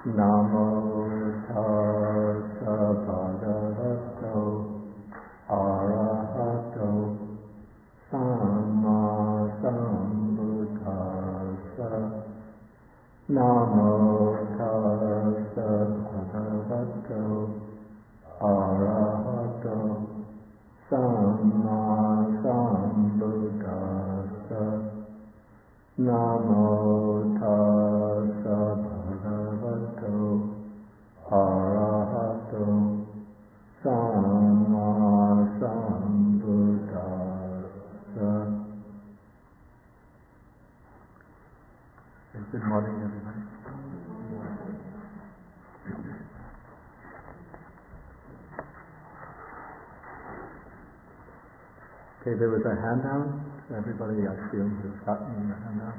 Namo tassa bhagavato arahato samma sambuddhassa. Namo tassa bhagavato arahato samma sambuddhassa. Namo tassa bhagavato arahato samma sambuddhassa. Good morning, everybody. Okay, there was a handout. Everybody, I assume, has gotten the handout.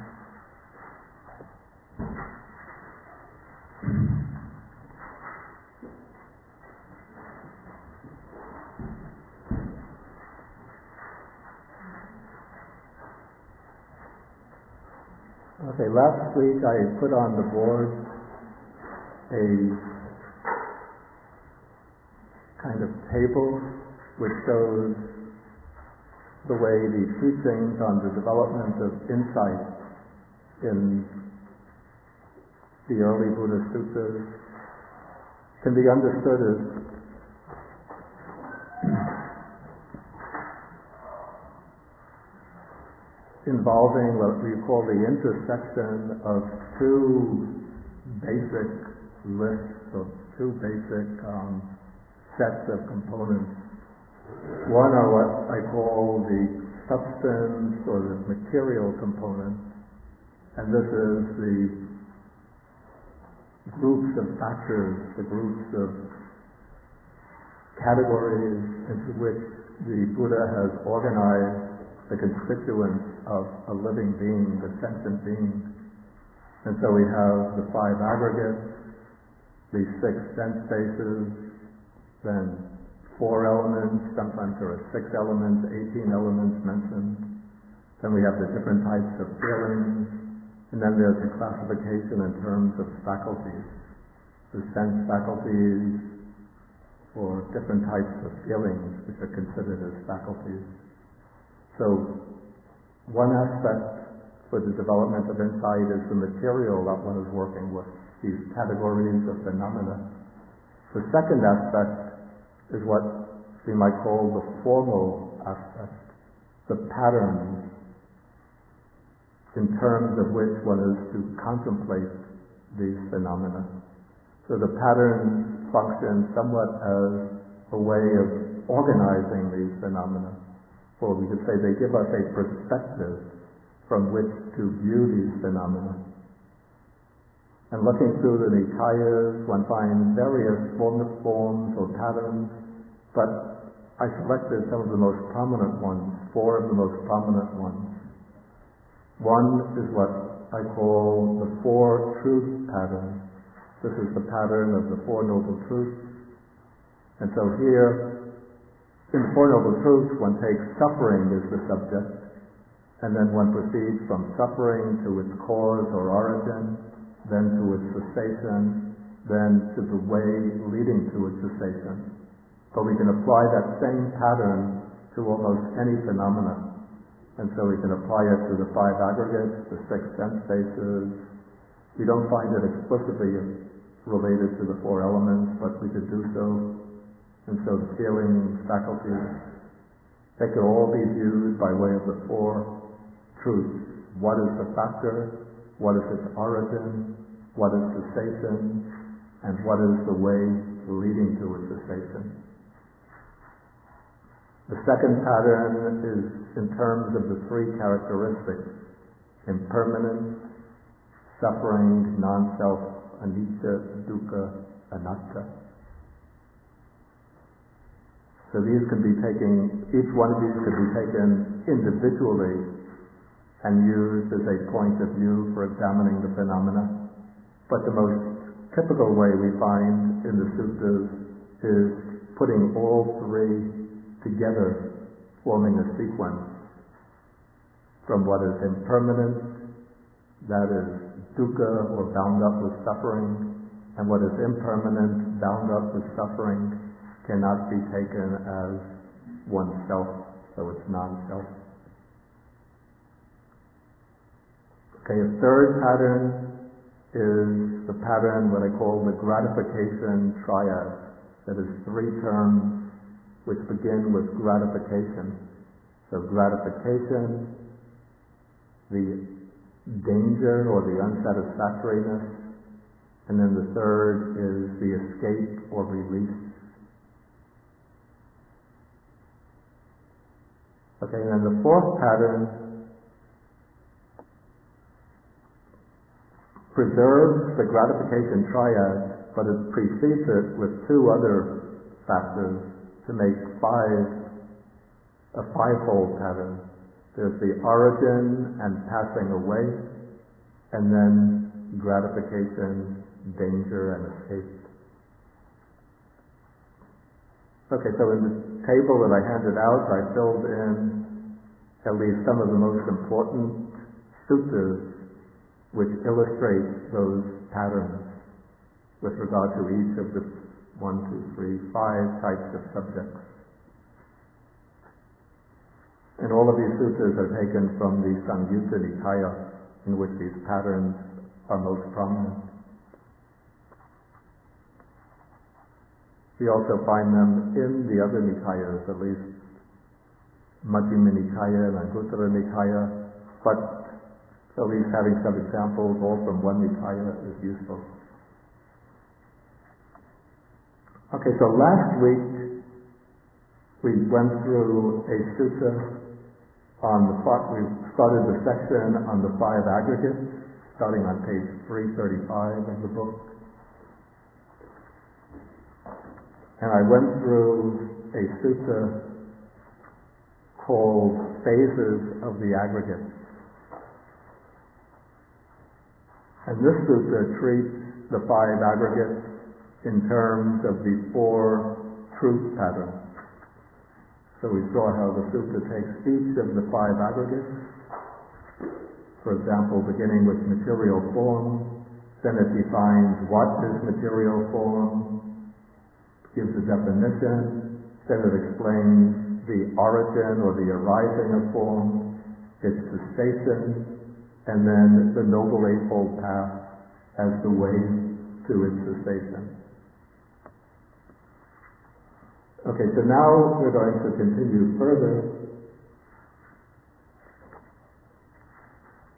Okay, last week I put on the board a kind of table which shows the way the teachings on the development of insight in the early Buddhist sutras can be understood as involving what we call the intersection of two basic lists of two basic sets of components. One are what I call the substance or the material component, and this is the groups of factors, the groups of categories into which the Buddha has organized the constituents of a living being, the sentient being. And so we have the 5 aggregates, the 6 sense bases, then 4 elements, sometimes there are 6 elements, 18 elements mentioned. Then we have the different types of feelings, and then there's a classification in terms of faculties, the sense faculties, or different types of feelings which are considered as faculties. So one aspect for the development of insight is the material that one is working with, these categories of phenomena. The second aspect is what we might call the formal aspect, the patterns in terms of which one is to contemplate these phenomena. So the patterns function somewhat as a way of organizing these phenomena. Or we could say they give us a perspective from which to view these phenomena. And looking through the Nikayas, one finds various forms or patterns, but I selected some of the most prominent ones, 4 of the most prominent ones. One is what I call the 4 truth pattern. This is the pattern of the 4 Noble Truths. And so here, in the 4 Noble Truths, one takes suffering as the subject, and then one proceeds from suffering to its cause or origin, then to its cessation, then to the way leading to its cessation. But we can apply that same pattern to almost any phenomena. And so we can apply it to the 5 aggregates, the 6 sense bases. We don't find it explicitly related to the 4 elements, but we could do so. And so the feelings, faculties, they could all be viewed by way of the 4 truths. What is the factor? What is its origin? What is cessation? And what is the way leading to its cessation? The second pattern is in terms of the 3 characteristics: impermanence, suffering, non-self, anicca, dukkha, anatta. So these can be taken, each one of these could be taken individually and used as a point of view for examining the phenomena. But the most typical way we find in the sutras is putting all 3 together, forming a sequence from what is impermanent, that is dukkha or bound up with suffering, and what is impermanent, bound up with suffering, cannot be taken as oneself, so it's non-self. Okay, a third pattern is the pattern, what I call the Gratification Triad. That is 3 terms which begin with gratification. So gratification, the danger or the unsatisfactoriness, and then the third is the escape or release. Okay, and then the fourth pattern preserves the gratification triad, but it precedes it with 2 other factors to make a fivefold pattern. There's the origin and passing away, and then gratification, danger, and escape. Okay, so in the table that I handed out, I filled in at least some of the most important suttas which illustrate those patterns with regard to each of the 5 types of subjects. And all of these suttas are taken from the Samyutta Nikaya, in which these patterns are most prominent. We also find them in the other Nikayas, at least Majjhima Nikaya and Anguttara Nikaya, but at least having some examples all from one Nikaya is useful. Okay, so last week we went through a sutta we started the section on the 5 aggregates, starting on page 335 of the book. And I went through a sutta called Phases of the Aggregate. And this sutta treats the 5 aggregates in terms of the 4 truth patterns. So we saw how the sutta takes each of the 5 aggregates, for example, beginning with material form, then it defines what is material form, gives a definition, then it explains the origin or the arising of form, its cessation, and then the Noble Eightfold Path as the way to its cessation. Okay, so now we're going to continue further,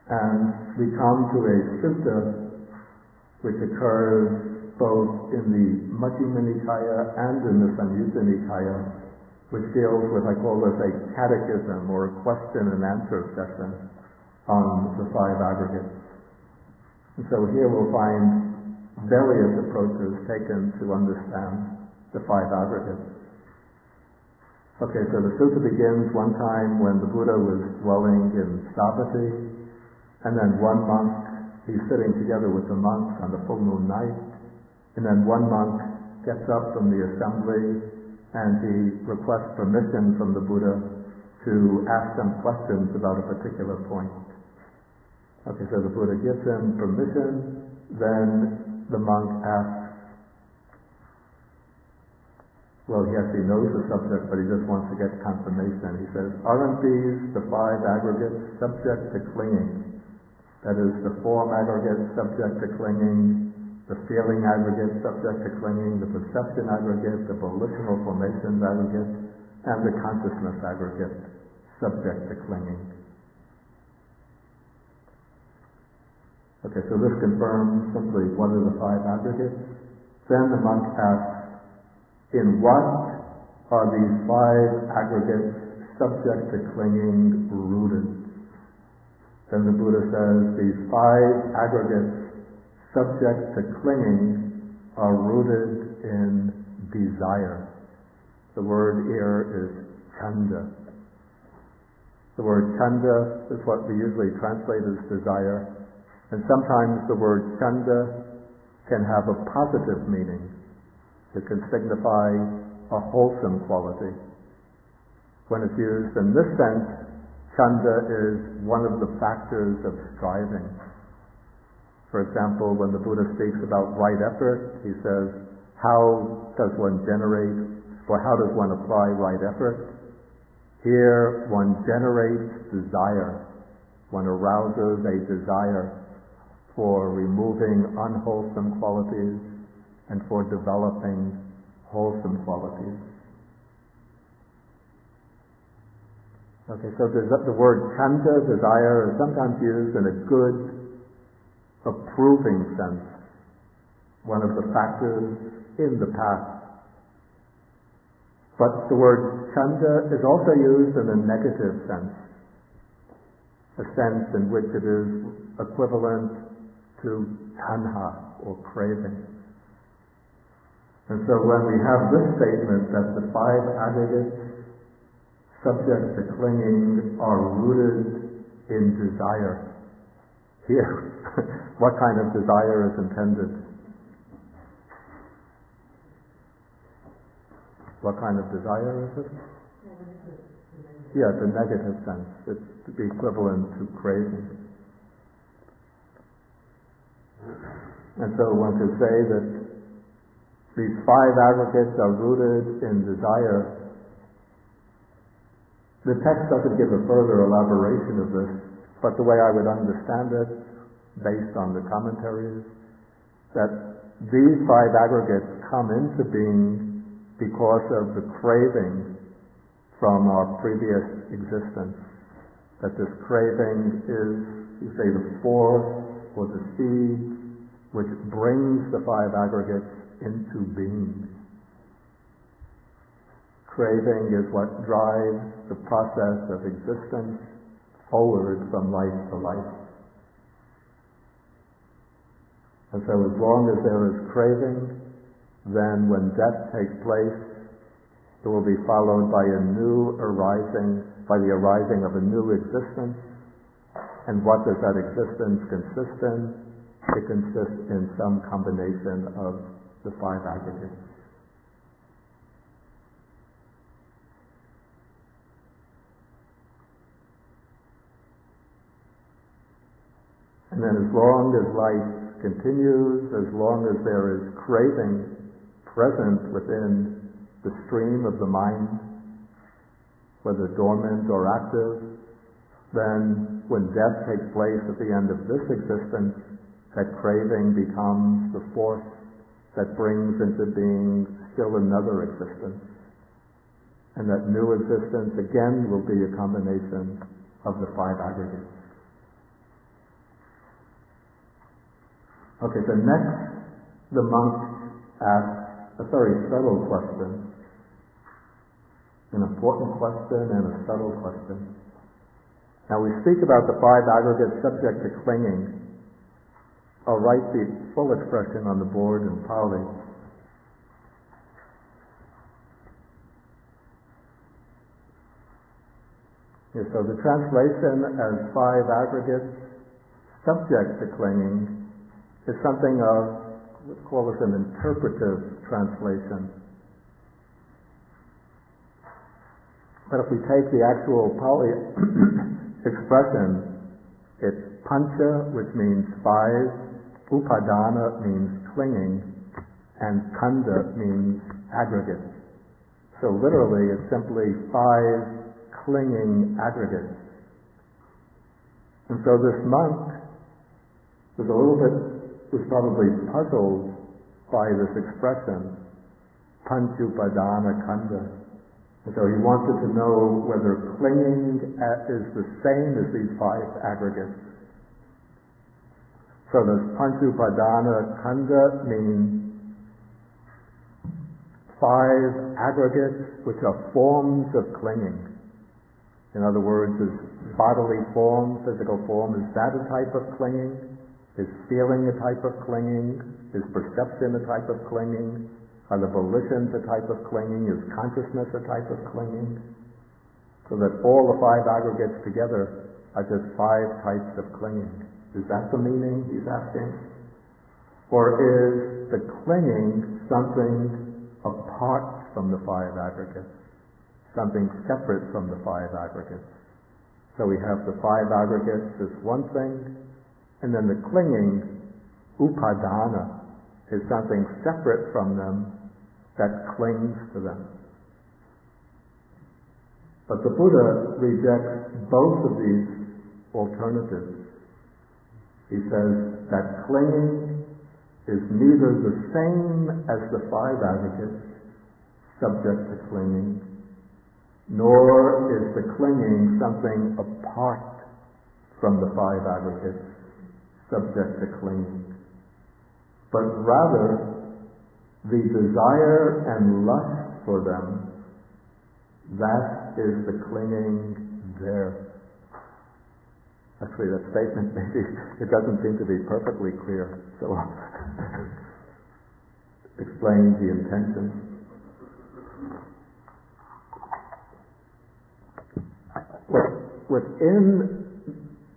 and we come to a sutta which occurs both in the Majjhima Nikaya and in the Samyutta Nikaya, which deals with, I call this a catechism or a question and answer session on the 5 aggregates. And so here we'll find various approaches taken to understand the 5 aggregates. Okay, so the sutta begins one time when the Buddha was dwelling in Savatthi, and then one monk, he's sitting together with the monks on the full moon night, and then one monk gets up from the assembly and he requests permission from the Buddha to ask some questions about a particular point. Okay, so the Buddha gives him permission, then the monk asks, well, he actually knows the subject, but he just wants to get confirmation. He says, aren't these the 5 aggregates subject to clinging? That is, the form aggregate subject to clinging, the feeling aggregate subject to clinging, the perception aggregate, the volitional formations aggregate, and the consciousness aggregate subject to clinging. Okay, so this confirms simply what are the 5 aggregates. Then the monk asks, in what are these 5 aggregates subject to clinging rooted? Then the Buddha says these 5 aggregates subject to clinging are rooted in desire. The word here is chanda. The word chanda is what we usually translate as desire, and sometimes the word chanda can have a positive meaning. It can signify a wholesome quality. When it's used in this sense, chanda is one of the factors of striving. For example, when the Buddha speaks about right effort, he says, how does one apply right effort? Here, one generates desire. One arouses a desire for removing unwholesome qualities and for developing wholesome qualities. Okay, so the word chanda, desire, is sometimes used in a good, approving sense, one of the factors in the path. But the word chanda is also used in a negative sense, a sense in which it is equivalent to tanha, or craving. And so when we have this statement that the 5 aggregates subject to clinging are rooted in desire, here, what kind of desire is intended? What kind of desire is it? Yeah, the negative sense. It's the equivalent to craving. And so one could say that these 5 aggregates are rooted in desire. The text doesn't give a further elaboration of this, but the way I would understand it, based on the commentaries, that these 5 aggregates come into being because of the craving from our previous existence. That this craving is, you say, the force or the seed which brings the 5 aggregates into being. Craving is what drives the process of existence forward from life to life. And so as long as there is craving, then when death takes place, it will be followed by a new arising, by the arising of a new existence. And what does that existence consist in? It consists in some combination of the 5 aggregates. And then as long as life continues, as long as there is craving present within the stream of the mind, whether dormant or active, then when death takes place at the end of this existence, that craving becomes the force that brings into being still another existence. And that new existence again will be a combination of the 5 aggregates. Okay, so next the monk asks a very subtle question, an important question and a subtle question. Now we speak about the 5 aggregates subject to clinging. I'll write the full expression on the board in Pali. Yeah, so the translation as 5 aggregates subject to clinging is something of, let's call this an interpretive translation. But if we take the actual Pali expression, it's pancha, which means 5, upadana means clinging, and kanda means aggregate. So literally it's simply 5 clinging aggregates. And so this monk was probably puzzled by this expression, panchupadana kanda. And so he wanted to know whether clinging is the same as these 5 aggregates. So does panchupadana kanda mean 5 aggregates which are forms of clinging? In other words, is bodily form, physical form, is that a type of clinging? Is feeling a type of clinging? Is perception a type of clinging? Are the volitions a type of clinging? Is consciousness a type of clinging? So that all the 5 aggregates together are just 5 types of clinging. Is that the meaning he's asking? Or is the clinging something apart from the 5 aggregates? Something separate from the 5 aggregates? So we have the 5 aggregates as one thing, and then the clinging upadana is something separate from them that clings to them. But the Buddha rejects both of these alternatives. He says that clinging is neither the same as the five aggregates, subject to clinging, nor is the clinging something apart from the five aggregates, subject to clinging, but rather the desire and lust for them, that is the clinging there. Actually, that statement, maybe it doesn't seem to be perfectly clear, so I'll explain the intention.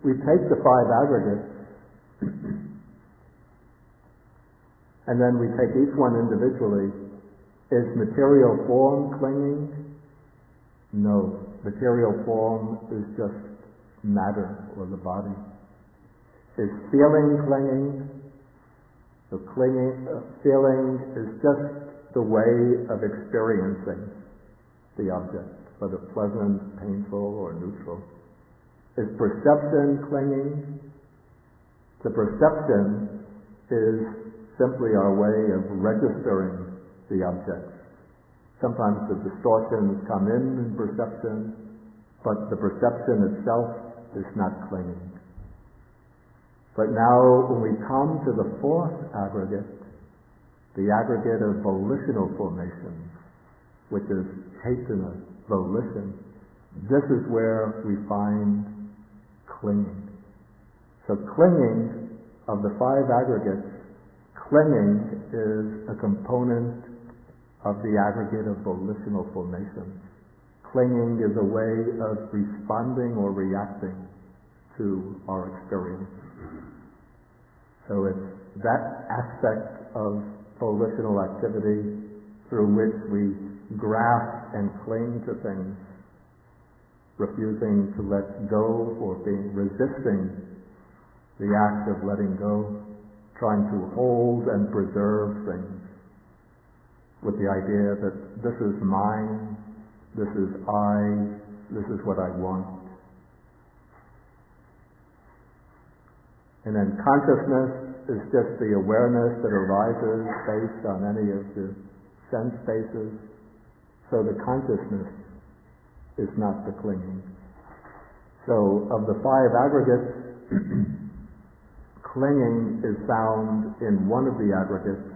We take the five aggregates, and then we take each one individually. Is material form clinging? No. Material form is just matter, or the body. Is feeling clinging? So feeling is just the way of experiencing the object, whether pleasant, painful, or neutral. Is perception clinging? The perception is simply our way of registering the objects. Sometimes the distortions come in perception, but the perception itself is not clinging. But now when we come to the fourth aggregate, the aggregate of volitional formations, which is cetana, volition, this is where we find clinging. So clinging, of the five aggregates, clinging is a component of the aggregate of volitional formations. Clinging is a way of responding or reacting to our experience. So it's that aspect of volitional activity through which we grasp and cling to things, refusing to let go or resisting the act of letting go, trying to hold and preserve things with the idea that this is mine, this is I, this is what I want. And then consciousness is just the awareness that arises based on any of the sense bases. So the consciousness is not the clinging. So of the five aggregates, clinging is found in one of the aggregates.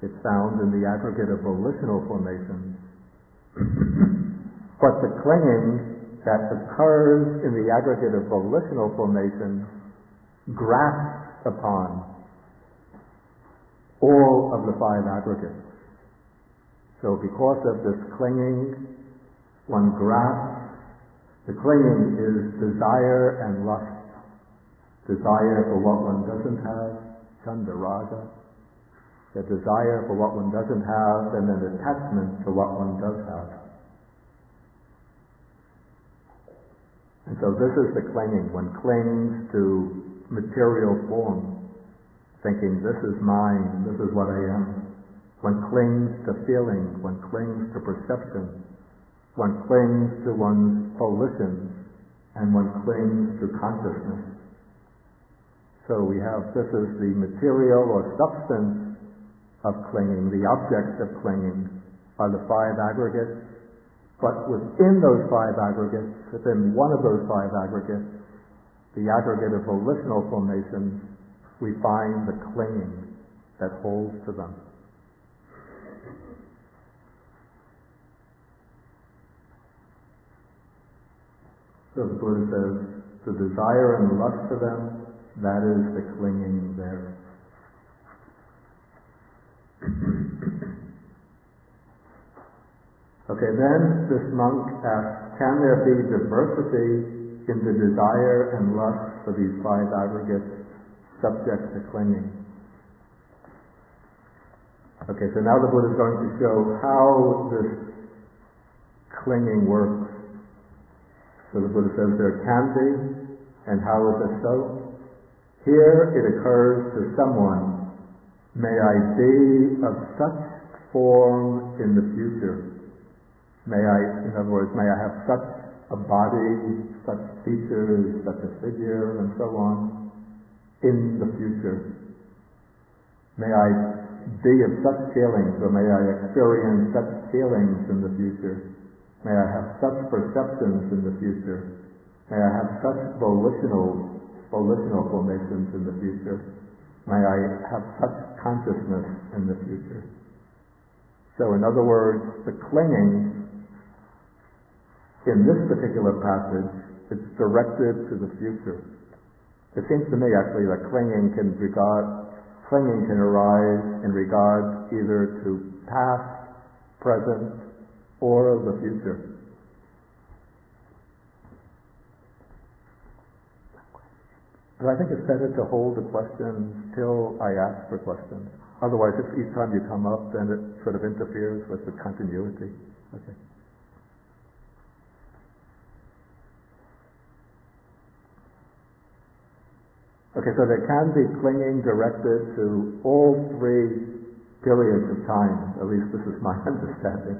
It's found in the aggregate of volitional formations. But the clinging that occurs in the aggregate of volitional formations grasps upon all of the five aggregates. So because of this clinging, one grasps. The clinging is desire and lust. Desire for what one doesn't have, chanda raga. The desire for what one doesn't have, and then attachment to what one does have. And so this is the clinging. One clings to material form, thinking this is mine, this is what I am. One clings to feeling, one clings to perception, one clings to one's volitions, and one clings to consciousness. So we have, this is the material or substance of clinging. The objects of clinging are the five aggregates, but within those five aggregates, within one of those five aggregates, the aggregate of volitional formations, we find the clinging that holds to them. So the Buddha says, the desire and lust for them, that is the clinging there. Okay, then this monk asks, can there be diversity in the desire and lust for these five aggregates subject to clinging? Okay, so now the Buddha is going to show how this clinging works. So the Buddha says there can be, and how is it so? Here it occurs to someone, may I be of such form in the future. In other words, may I have such a body, such features, such a figure, and so on, in the future. May I be of such feelings, or may I experience such feelings in the future. May I have such perceptions in the future. May I have such volitional formations in the future. May I have such consciousness in the future. So in other words, the clinging in this particular passage, it's directed to the future. It seems to me actually that clinging can arise in regard either to past, present, or the future. But I think it's better to hold the questions till I ask for questions. Otherwise, if each time you come up, then it sort of interferes with the continuity. Okay. Okay, so there can be clinging directed to all three periods of time. At least this is my understanding.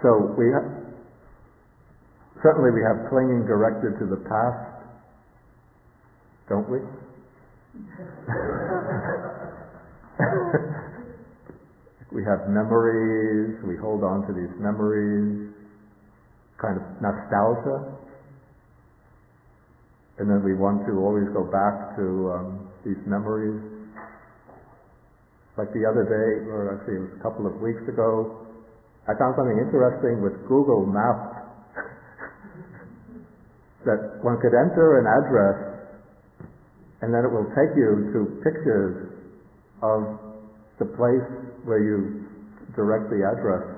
So certainly we have clinging directed to the past, don't we? We have memories, we hold on to these memories, kind of nostalgia. And then we want to always go back to these memories. Like the other day, or actually it was a couple of weeks ago, I found something interesting with Google Maps that one could enter an address and then it will take you to pictures of the place where you direct the address.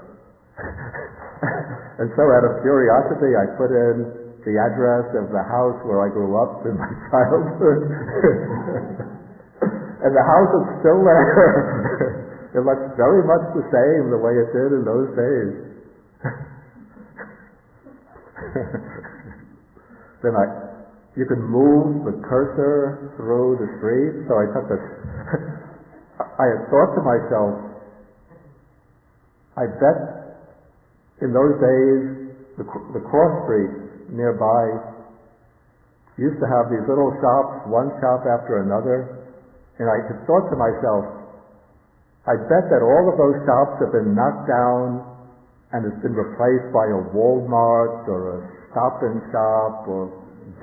And so out of curiosity I put in the address of the house where I grew up in my childhood. And the house is still there. It looks very much the same the way it did in those days. Then you can move the cursor through the street. So I had thought to myself, I bet in those days the cross streets nearby used to have these little shops, one shop after another, and I had thought to myself, I bet that all of those shops have been knocked down and it's been replaced by a Walmart or a Stop and Shop or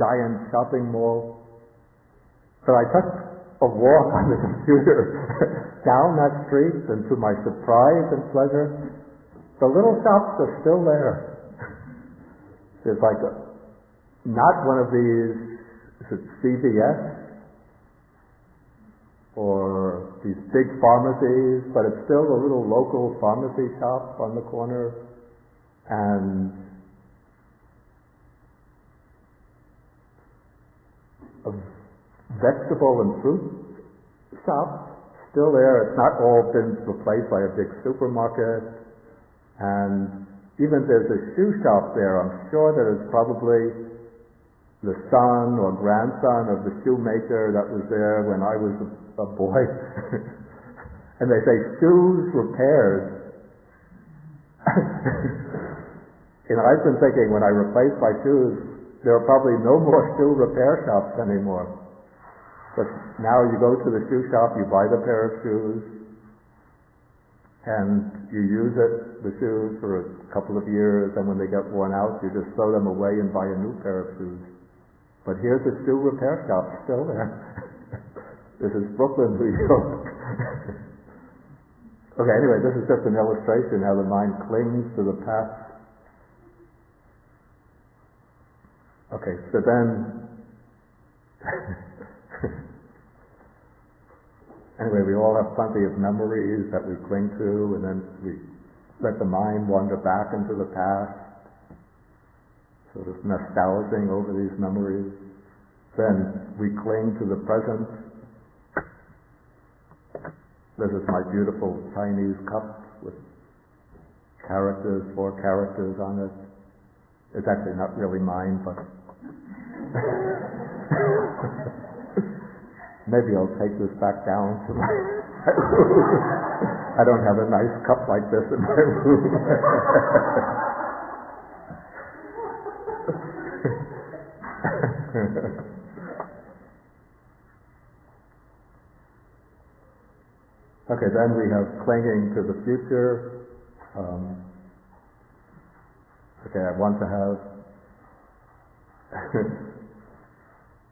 giant shopping mall. But I took a walk on the computer down that street, and to my surprise and pleasure, the little shops are still there. There's like not one of these, is it CVS? Or these big pharmacies, but it's still a little local pharmacy shop on the corner, and a vegetable and fruit shop still there. It's not all been replaced by a big supermarket, and even there's a shoe shop there. I'm sure that it's probably the son or grandson of the shoemaker that was there when I was a boy. And they say shoes repaired. And I've been thinking, when I replace my shoes, there are probably no more shoe repair shops anymore. But now you go to the shoe shop, you buy the pair of shoes, and you use the shoes for a couple of years, and when they get worn out, you just throw them away and buy a new pair of shoes. But here's a shoe repair shop still there. This is Brooklyn, New York. Okay, anyway, this is just an illustration how the mind clings to the past. Okay, so then anyway, we all have plenty of memories that we cling to, and then we let the mind wander back into the past, sort of nostalgizing over these memories. Then we cling to the present. This is my beautiful Chinese cup with characters, 4 characters on it. It's actually not really mine, but maybe I'll take this back down to my room. I don't have a nice cup like this in my room. Okay, then we have clinging to the future. Okay, I want to have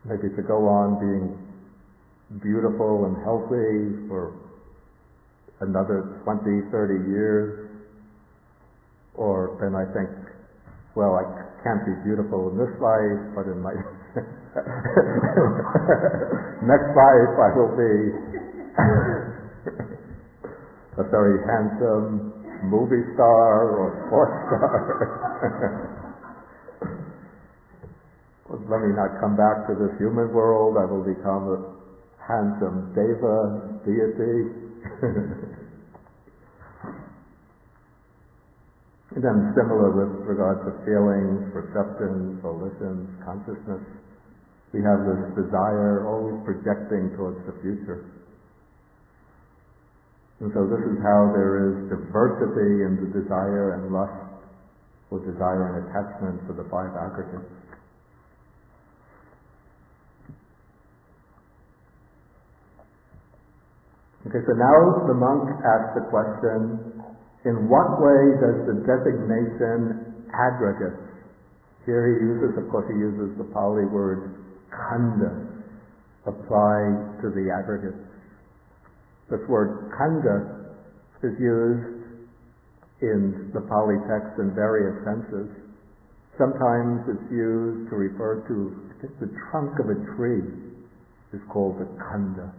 maybe to go on being beautiful and healthy for another 20, 30 years. Or then I think, well, I can't be beautiful in this life, but in my next life I will be a very handsome movie star or sports star. Let me not come back to this human world. I will become a handsome deva, deity. And then similar with regard to feelings, perceptions, volitions, consciousness, we have this desire always projecting towards the future. And so this is how there is diversity in the desire and lust, or desire and attachment for the five aggregates. Okay, so now the monk asks the question, in what way does the designation aggregate, here he uses, of course he uses the Pali word khanda, apply to the aggregates. This word khanda is used in the Pali text in various senses. Sometimes it's used to refer to, I think the trunk of a tree is called the khanda.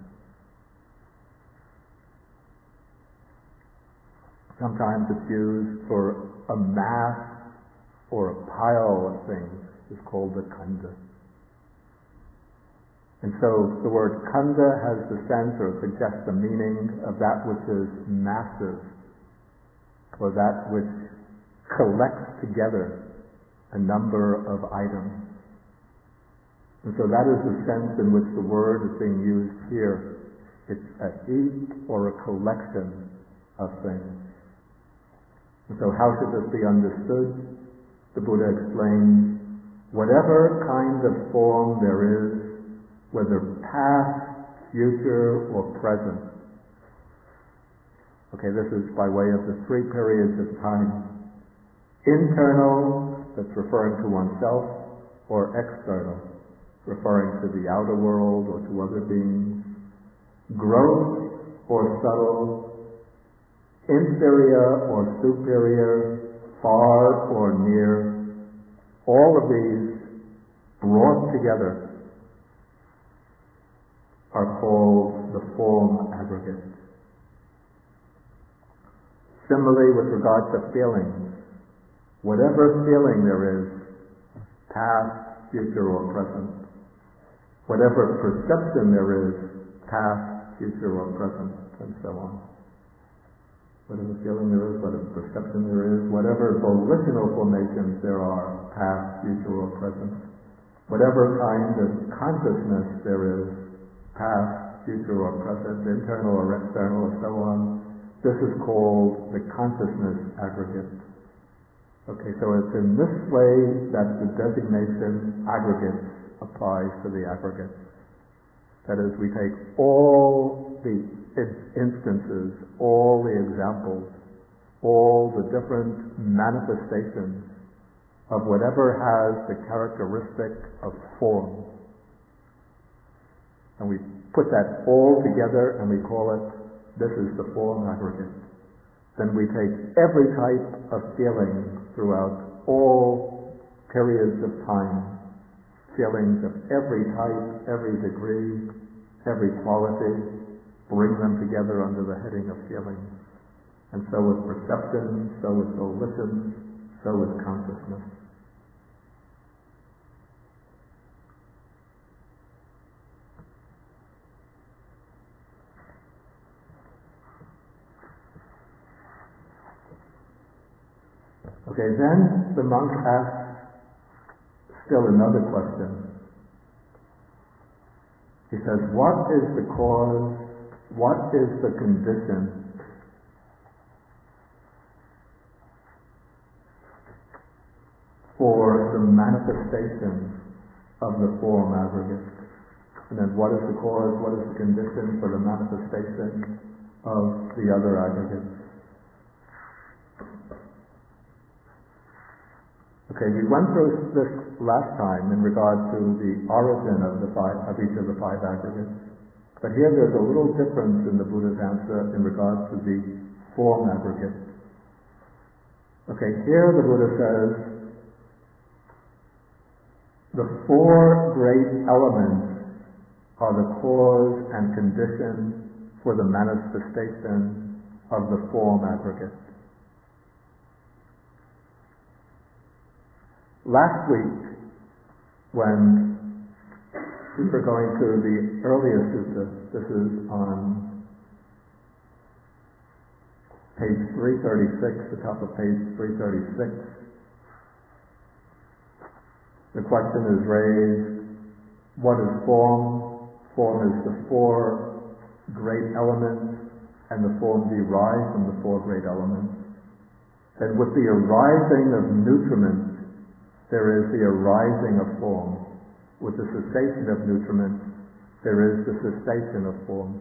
Sometimes it's used for a mass or a pile of things is called the khanda. And so the word khanda has the sense or suggests the meaning of that which is massive, or that which collects together a number of items. And so that is the sense in which the word is being used here. It's a heap or a collection of things. And so how should this be understood? The Buddha explains, whatever kind of form there is, whether past, future, or present. Okay, this is by way of the three periods of time. Internal, that's referring to oneself, or external, referring to the outer world or to other beings. Gross or subtle, inferior or superior, far or near, all of these brought together are called the form aggregate. Similarly, with regard to feelings, whatever feeling there is, past, future, or present, whatever perception there is, past, future, or present, and so on. Whatever feeling there is, whatever perception there is, whatever volitional formations there are, past, future, or present, whatever kind of consciousness there is, past, future, or present, internal or external, or so on, this is called the consciousness aggregate. Okay, so it's in this way that the designation aggregate applies to the aggregates. That is, we take all the instances, all the examples, all the different manifestations of whatever has the characteristic of form, and we put that all together and we call it, this is the form aggregate. Then we take every type of feeling throughout all periods of time, feelings of every type, every degree, every quality, bring them together under the heading of feelings. And so with perception, so with volition, so with consciousness. Okay, then the monk asks still another question. He says, what is the cause, what is the condition for the manifestation of the form aggregate? And then what is the cause, what is the condition for the manifestation of the other aggregates? Okay, we went through this last time in regard to the origin of each of the five aggregates. But here there's a little difference in the Buddha's answer in regard to the form aggregate. Okay, here the Buddha says, the four great elements are the cause and condition for the manifestation of the form aggregate. Last week, when we were going through the earlier sutta, this is on page 336, the top of page 336, the question is raised, what is form? Form is the four great elements, and the form derives from the four great elements. And with the arising of nutriment, there is the arising of form. With the cessation of nutriment, there is the cessation of form.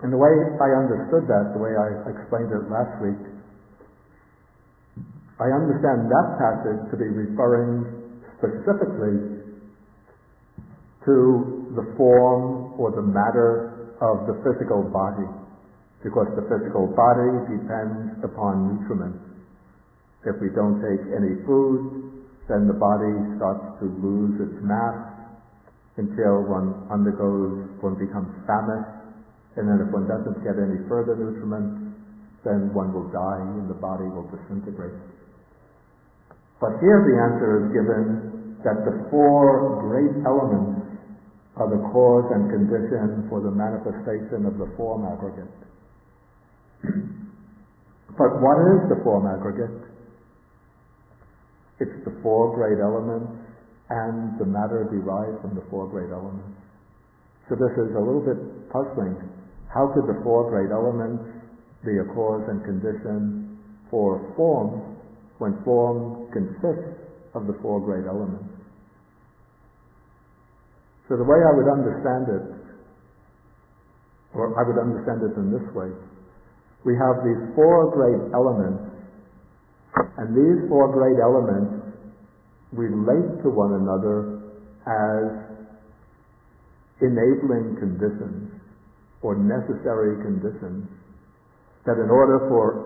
And the way I understood that, the way I explained it last week, I understand that passage to be referring specifically to the form or the matter of the physical body, because the physical body depends upon nutriment. If we don't take any food, then the body starts to lose its mass until one becomes famished, and then if one doesn't get any further nutriment, then one will die and the body will disintegrate. But here the answer is given that the four great elements are the cause and condition for the manifestation of the form aggregate. But what is the form aggregate? It's the four great elements and the matter derived from the four great elements. So this is a little bit puzzling. How could the four great elements be a cause and condition for form when form consists of the four great elements? So the way I would understand it, or I would understand it in this way, we have these four great elements, and these four great elements relate to one another as enabling conditions or necessary conditions, that in order for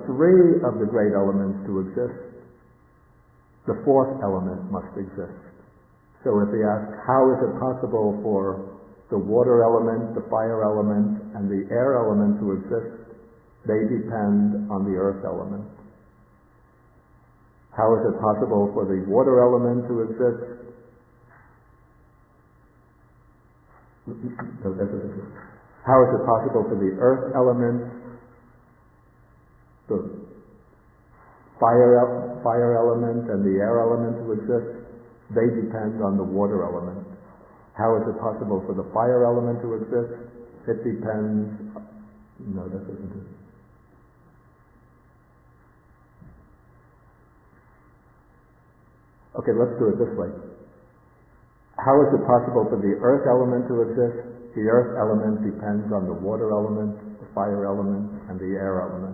three of the great elements to exist, the fourth element must exist. So if we ask, how is it possible for the water element, the fire element, and the air element to exist? They depend on the earth element. How is it possible for the water element to exist? How is it possible for the earth element, the fire element, and the air element to exist? They depend on the water element. How is it possible for the fire element to exist? It depends... No, that isn't it. Okay, let's do it this way. How is it possible for the earth element to exist? The earth element depends on the water element, the fire element, and the air element.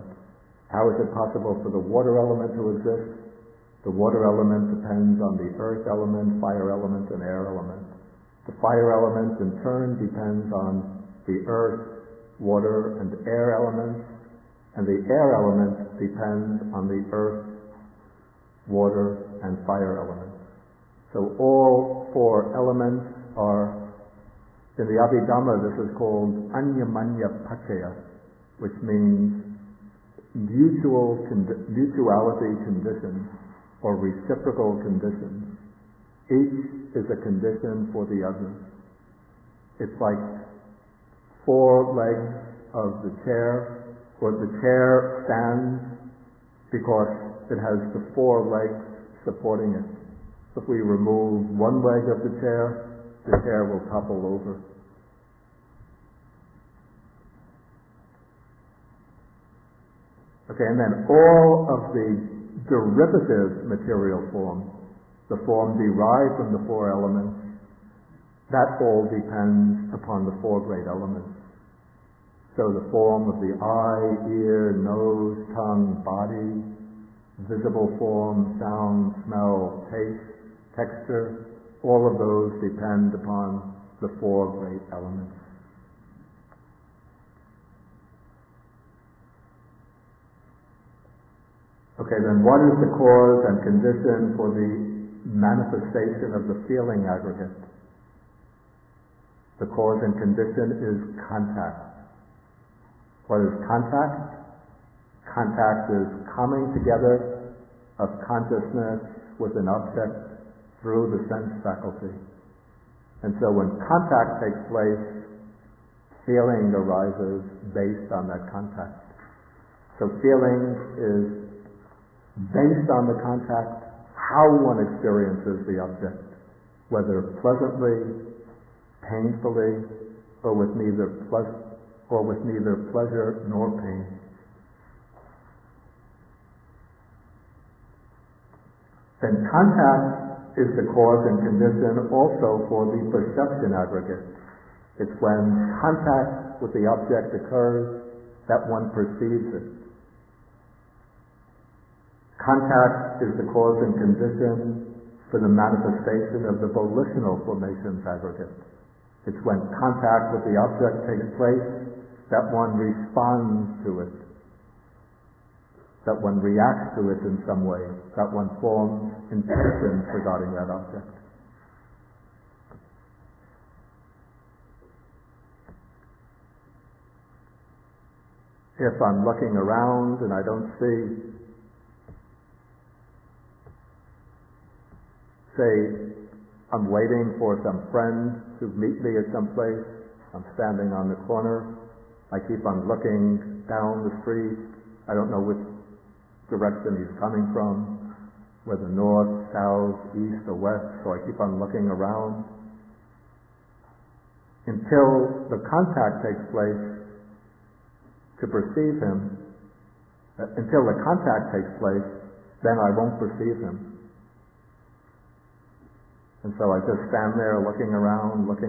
How is it possible for the water element to exist? The water element depends on the earth element, fire element, and air element. The fire element in turn depends on the earth, water, and air elements, and the air element depends on the earth, water, and fire elements. So all four elements are, in the Abhidhamma this is called Anyamanya Paccaya, which means mutuality conditions or reciprocal conditions. Each is a condition for the other. It's like four legs of the chair, or the chair stands because it has the four legs supporting it. If we remove one leg of the chair will topple over. Okay, and then all of the derivative material forms, the form derived from the four elements, that all depends upon the four great elements. So the form of the eye, ear, nose, tongue, body, visible form, sound, smell, taste, texture, all of those depend upon the four great elements. Okay, then what is the cause and condition for the manifestation of the feeling aggregate? The cause and condition is contact. What is contact? Contact is coming together of consciousness with an object through the sense faculty. And so when contact takes place, feeling arises based on that contact. So feeling is based on the contact, how one experiences the object, whether pleasantly, painfully, or with neither pleasure nor pain. Then contact is the cause and condition also for the perception aggregate. It's when contact with the object occurs that one perceives it. Contact is the cause and condition for the manifestation of the volitional formations aggregate. It's when contact with the object takes place that one responds to it, that one reacts to it in some way, that one forms intentions regarding that object. If I'm looking around and I don't see, say, I'm waiting for some friend to meet me at some place. I'm standing on the corner. I keep on looking down the street. I don't know which direction he's coming from, whether north, south, east, or west, so I keep on looking around. Until the contact takes place to perceive him, until the contact takes place, then I won't perceive him. And so I just stand there looking around. But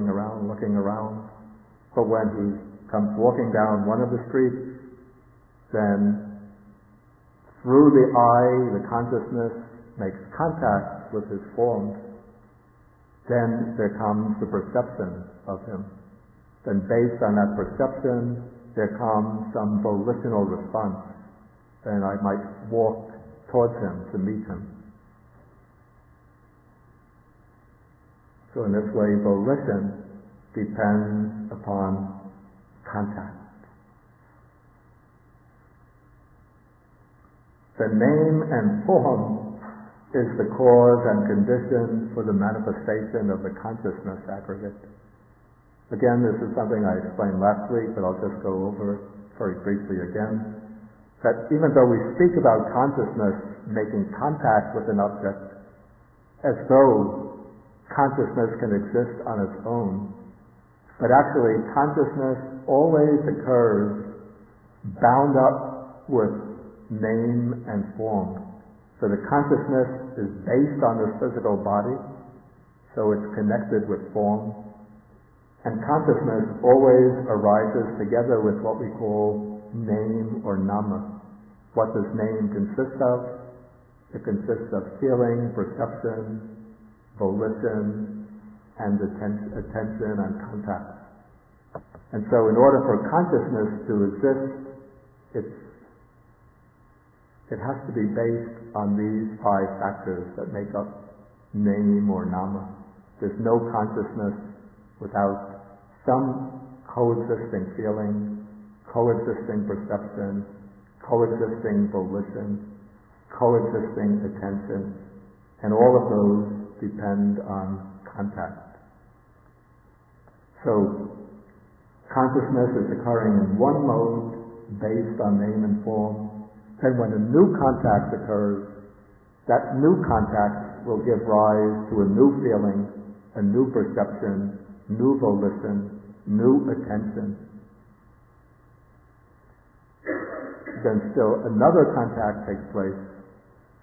when he comes walking down one of the streets, then through the eye, the consciousness makes contact with his form. Then there comes the perception of him. Then based on that perception, there comes some volitional response. Then I might walk towards him to meet him. So in this way, volition depends upon contact. The name and form is the cause and condition for the manifestation of the consciousness aggregate. Again, this is something I explained last week, but I'll just go over it very briefly again. That even though we speak about consciousness making contact with an object, as though consciousness can exist on its own, but actually consciousness always occurs bound up with name and form. So the consciousness is based on this physical body, so it's connected with form. And consciousness always arises together with what we call name or nama. What does name consist of? It consists of feeling, perception, volition, and attention and contact. And so in order for consciousness to exist, it has to be based on these five factors that make up name or nama. There's no consciousness without some coexisting feeling, coexisting perception, coexisting volition, coexisting attention, and all of those depend on contact. So consciousness is occurring in one mode based on name and form, And when a new contact occurs, that new contact will give rise to a new feeling, a new perception, new volition, new attention. Then still another contact takes place,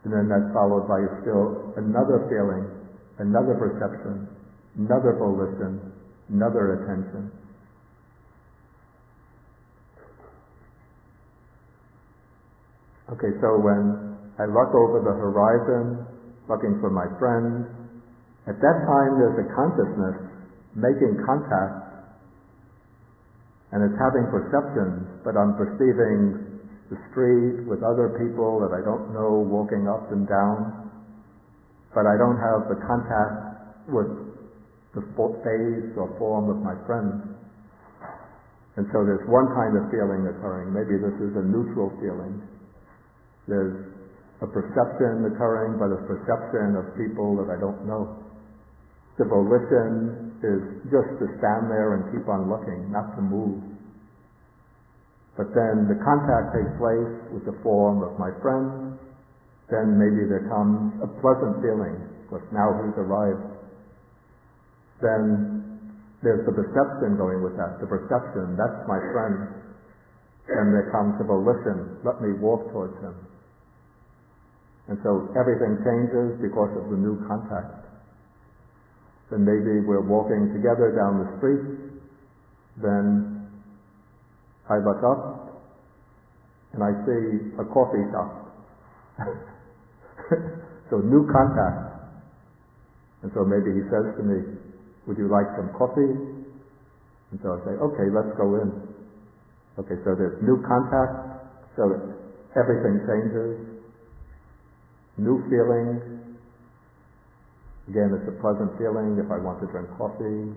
and then that's followed by still another feeling, another perception, another volition, another attention. Okay, so when I look over the horizon, looking for my friend, at that time there's a consciousness making contact, and it's having perceptions, but I'm perceiving the street with other people that I don't know walking up and down, but I don't have the contact with the phase or form of my friend. And so there's one kind of feeling occurring. Maybe this is a neutral feeling. There's a perception occurring, but a perception of people that I don't know. The volition is just to stand there and keep on looking, not to move. But then the contact takes place with the form of my friend. Then maybe there comes a pleasant feeling, because now he's arrived. Then there's the perception going with that. The perception, that's my friend. And there comes the volition, let me walk towards him. And so everything changes because of the new contact. Then maybe we're walking together down the street. Then I look up and I see a coffee shop. So new contact. And so maybe he says to me, would you like some coffee? And so I say, okay, let's go in. Okay, so there's new contact, so everything changes. New feeling. Again, it's a pleasant feeling if I want to drink coffee.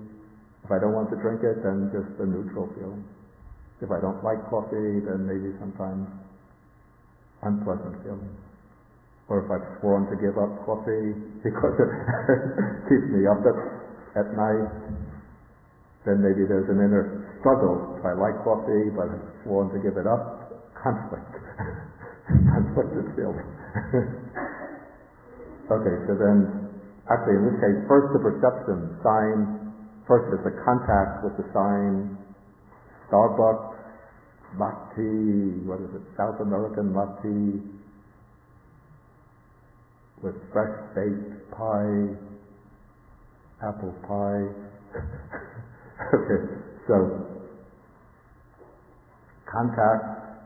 If I don't want to drink it, then just a neutral feeling. If I don't like coffee, then maybe sometimes unpleasant feeling. Or if I've sworn to give up coffee because it keeps me up at night, then maybe there's an inner struggle. If I like coffee, but I've sworn to give it up, conflict. Conflicted feeling. Okay, so then, actually in this case, first the perception, sign, first there's a contact with the sign, Starbucks, latte, what is it, South American latte, with fresh baked pie, apple pie. Okay, so contact,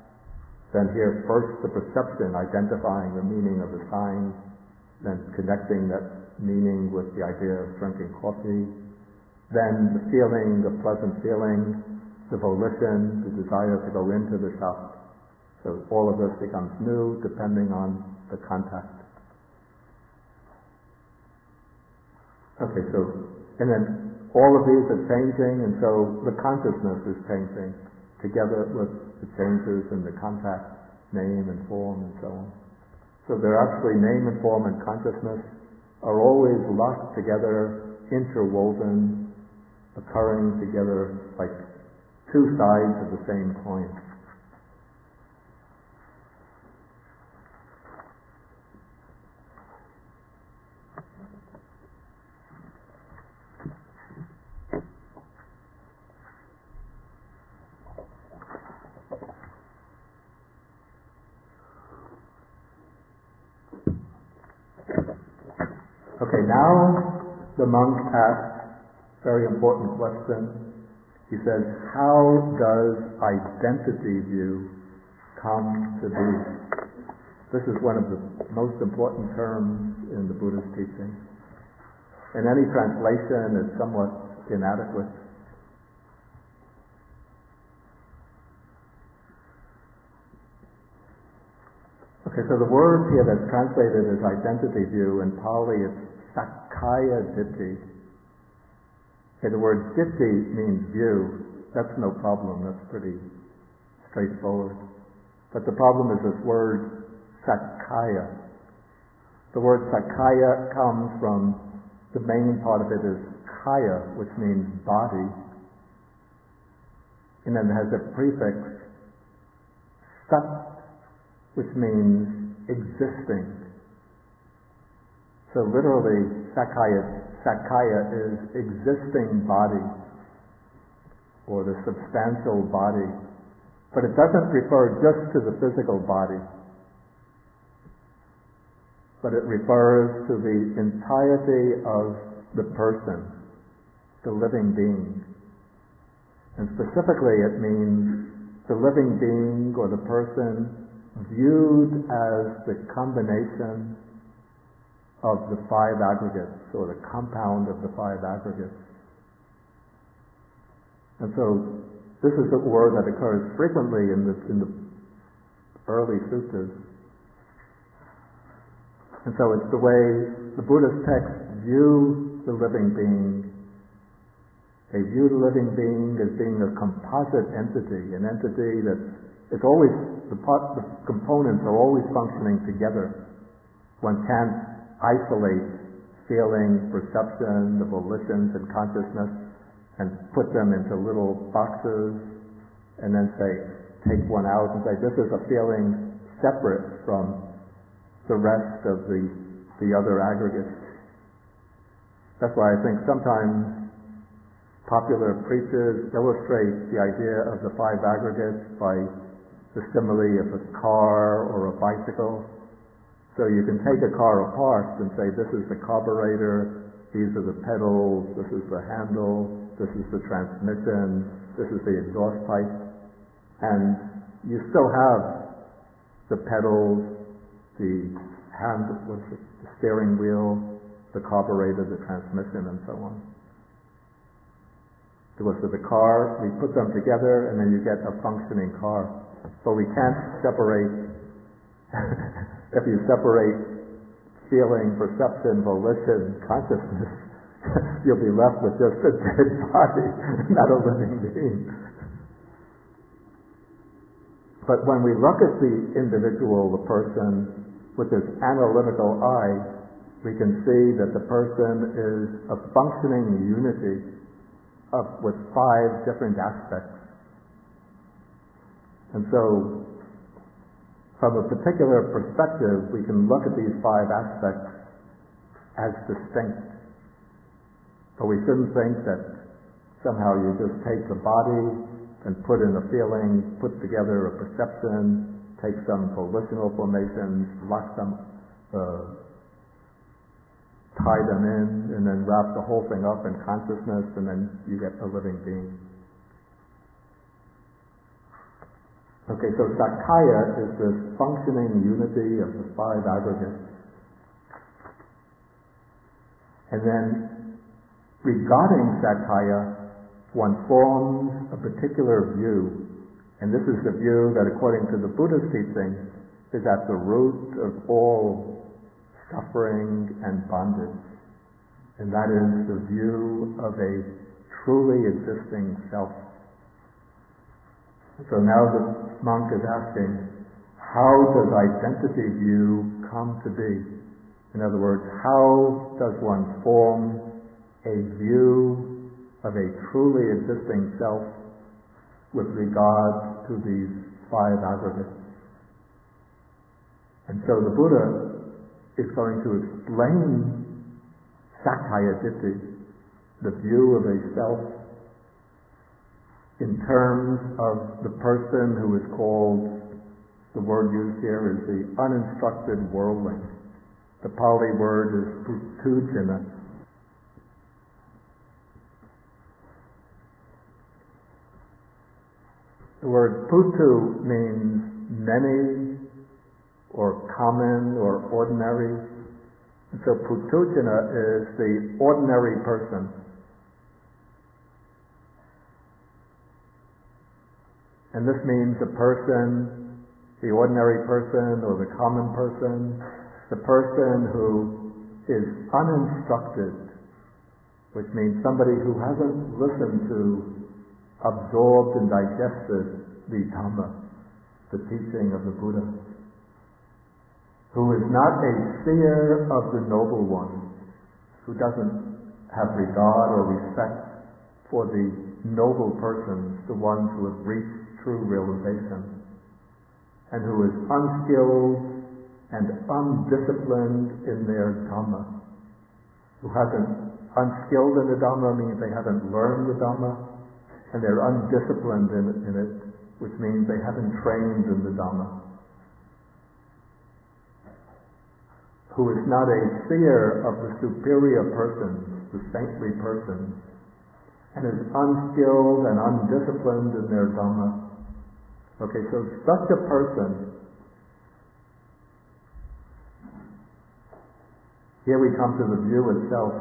then here first the perception, identifying the meaning of the sign, then connecting that meaning with the idea of drinking coffee, then the feeling, the pleasant feeling, the volition, the desire to go into the shop. So all of this becomes new depending on the contact. Okay, so, and then all of these are changing, and so the consciousness is changing together with the changes in the contact, name and form and so on. So they're actually name and form and consciousness are always locked together, interwoven, occurring together like two sides of the same coin. Okay, now the monk asks a very important question. He says, how does identity view come to be? This is one of the most important terms in the Buddha's teaching. In any translation, it's somewhat inadequate. Okay, so the word here that's translated as identity view in Pali, it's Sakkaya Ditti. Okay, the word Ditti means view. That's no problem. That's pretty straightforward. But the problem is this word Sakkaya. The word Sakkaya comes from, the main part of it is Kaya, which means body. And then it has a prefix, Sat, which means existing. So literally, Sakkaya is existing body, or the substantial body. But it doesn't refer just to the physical body, but it refers to the entirety of the person, the living being. And specifically it means the living being or the person viewed as the combination of the five aggregates, or the compound of the five aggregates. And so this is a word that occurs frequently in the early suttas. And so it's the way the Buddhist texts view the living being. They view the living being as being a composite entity, an entity that is always, the components are always functioning together. One can't isolate feeling, perception, the volitions, and consciousness and put them into little boxes and then say, take one out and say, this is a feeling separate from the rest of the other aggregates. That's why I think sometimes popular preachers illustrate the idea of the five aggregates by the simile of a car or a bicycle. So you can take a car apart and say, this is the carburetor, these are the pedals, this is the handle, this is the transmission, this is the exhaust pipe. And you still have the pedals, the the steering wheel, the carburetor, the transmission, and so on. Because of the car, we put them together and then you get a functioning car. But we can't separate, if you separate feeling, perception, volition, consciousness, you'll be left with just a dead body, not a living being. But when we look at the individual, the person, with this analytical eye, we can see that the person is a functioning unity with five different aspects. And so, from a particular perspective, we can look at these five aspects as distinct. But we shouldn't think that somehow you just take the body and put in a feeling, put together a perception, take some volitional formations, lock them, tie them in, and then wrap the whole thing up in consciousness, and then you get a living being. Okay, so Sakkaya is this functioning unity of the five aggregates. And then, regarding Sakkaya, one forms a particular view, and this is the view that, according to the Buddha's teaching, is at the root of all suffering and bondage. And that is the view of a truly existing self. So now the monk is asking, how does identity view come to be? In other words, how does one form a view of a truly existing self with regard to these five aggregates? And so the Buddha is going to explain Sakkaya Ditthi, the view of a self, in terms of the person who is called, the word used here is the uninstructed worldling. The Pali word is Puttujana. The word Puttu means many, or common, or ordinary. And so Puttujana is the ordinary person. And this means the person, the ordinary person or the common person, the person who is uninstructed, which means somebody who hasn't listened to, absorbed and digested the Dhamma, the teaching of the Buddha, who is not a seer of the Noble One, who doesn't have regard or respect for the noble persons, the ones who have reached true realization. and who is unskilled and undisciplined in their Dhamma. Unskilled in the Dhamma means they haven't learned the Dhamma, and they're undisciplined in it, which means they haven't trained in the Dhamma. Who is not a seer of the superior persons, the saintly persons, and is unskilled and undisciplined in their Dhamma. Okay, so such a person, here we come to the view itself.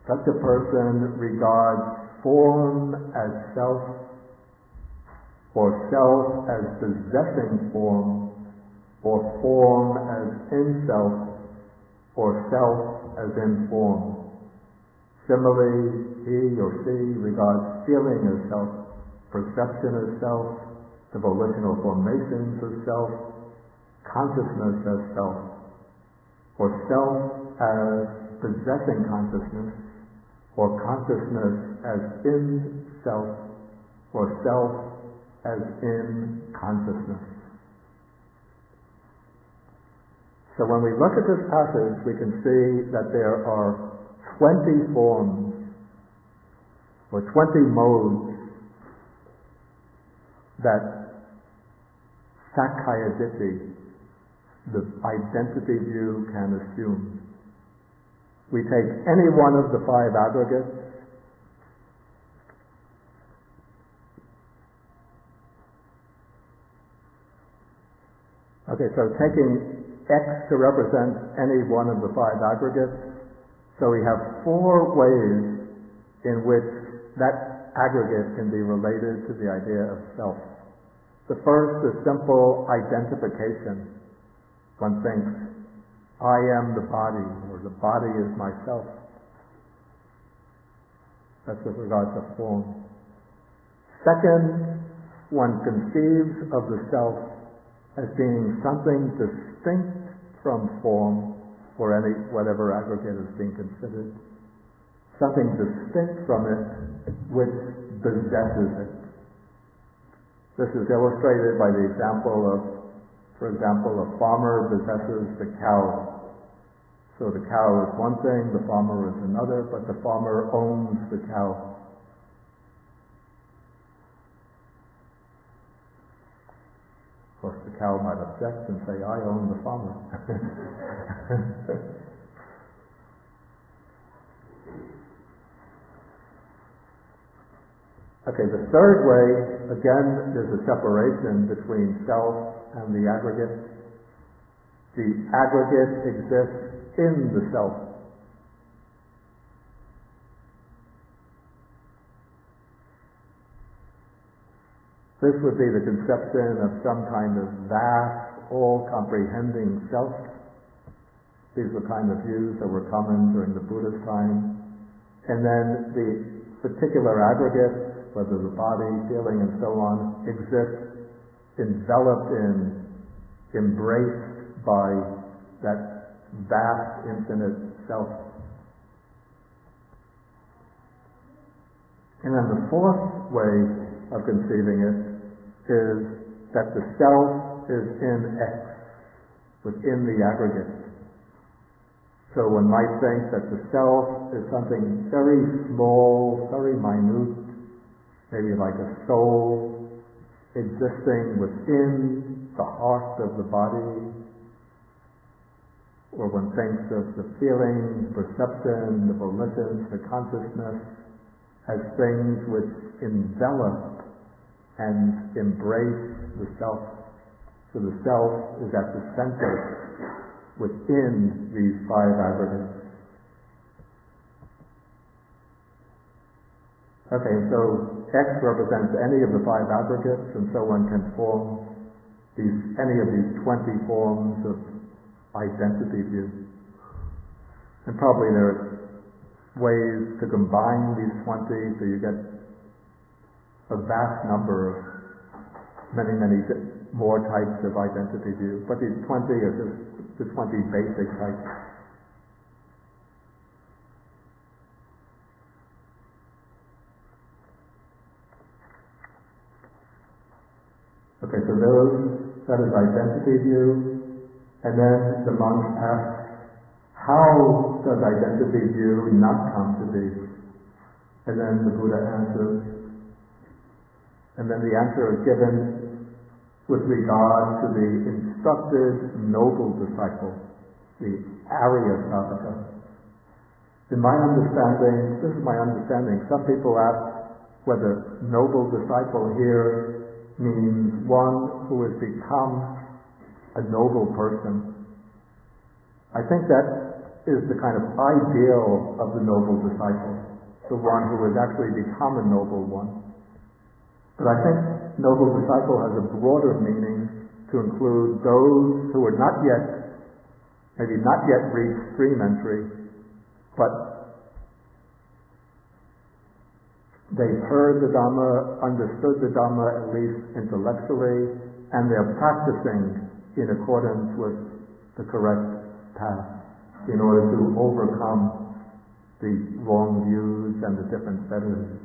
Such a person regards form as self, or self as possessing form, or form as in self, or self as in form. Similarly, he or she regards feeling as self, perception as self, the volitional formations as self, consciousness as self, or self as possessing consciousness, or consciousness as in self, or self as in consciousness. So when we look at this passage, we can see that there are 20 forms, or 20 modes, that Sakkaya Ditthi, the identity view, can assume. We take any one of the 5 aggregates, okay, so taking X to represent any one of the 5 aggregates, so we have 4 ways in which that aggregate can be related to the idea of self. The first is simple identification. One thinks, I am the body, or the body is myself. That's with regard to form. Second, one conceives of the self as being something distinct from form, or whatever aggregate is being considered. Something distinct from it which possesses it. This is illustrated by the example of, for example, a farmer possesses the cow. So the cow is one thing, the farmer is another, but the farmer owns the cow. Of course, the cow might object and say, I own the farmer. Okay, the third way, again, there's a separation between self and the aggregate. The aggregate exists in the self. This would be the conception of some kind of vast, all-comprehending self. These were kind of views that were common during the Buddha's time. And then the particular aggregate, whether the body, feeling, and so on, exists enveloped in, embraced by that vast, infinite self. And then the fourth way of conceiving it is that the self is in X, within the aggregate. So one might think that the self is something very small, very minute, maybe like a soul existing within the heart of the body, or one thinks of the feeling, perception, the volitions, the consciousness as things which envelop and embrace the self. So the self is at the center within these 5 aggregates. Okay, so X represents any of the 5 aggregates, and so one can form any of these 20 forms of identity view. And probably there are ways to combine these 20 so you get a vast number of many more types of identity view. But these 20 are just the 20 basic types. Okay, so those that is identity view, and then the monk asks, how does identity view not come to be? And then the Buddha answers, and then the answer is given with regard to the instructed noble disciple, the Arya Sadhaka. In my understanding, this is my understanding, some people ask whether noble disciple here means one who has become a noble person. I think that is the kind of ideal of the noble disciple, the one who has actually become a noble one. But I think noble disciple has a broader meaning to include those who are not yet, maybe not yet reached stream entry, but they've heard the Dhamma, understood the Dhamma at least intellectually, and they're practicing in accordance with the correct path in order to overcome the wrong views and the different fetters.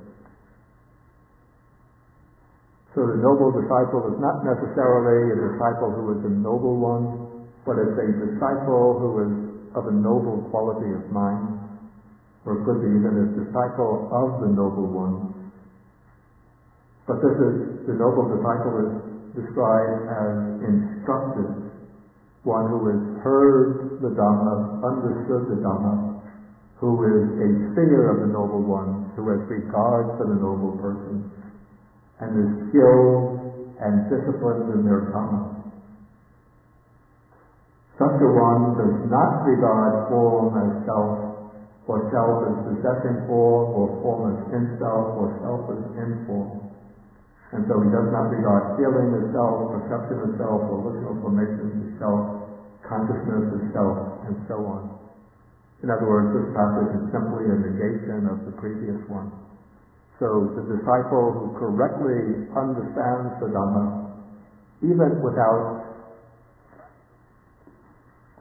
So the noble disciple is not necessarily a disciple who is a noble one, but it's a disciple who is of a noble quality of mind, or it could be even a disciple of the noble one. But this is, the noble disciple is described as instructed, one who has heard the Dhamma, understood the Dhamma, who is a seer of the noble one, who has regard for the noble person, and is skilled and disciplined in their Dhamma. Such a one does not regard form as self, or self as possessing form, or form as in self, or self as in form. And so he does not regard feeling as self, perception as self, volitional formations as self, consciousness as self, and so on. In other words, this passage is simply a negation of the previous one. So the disciple who correctly understands the Dhamma, even without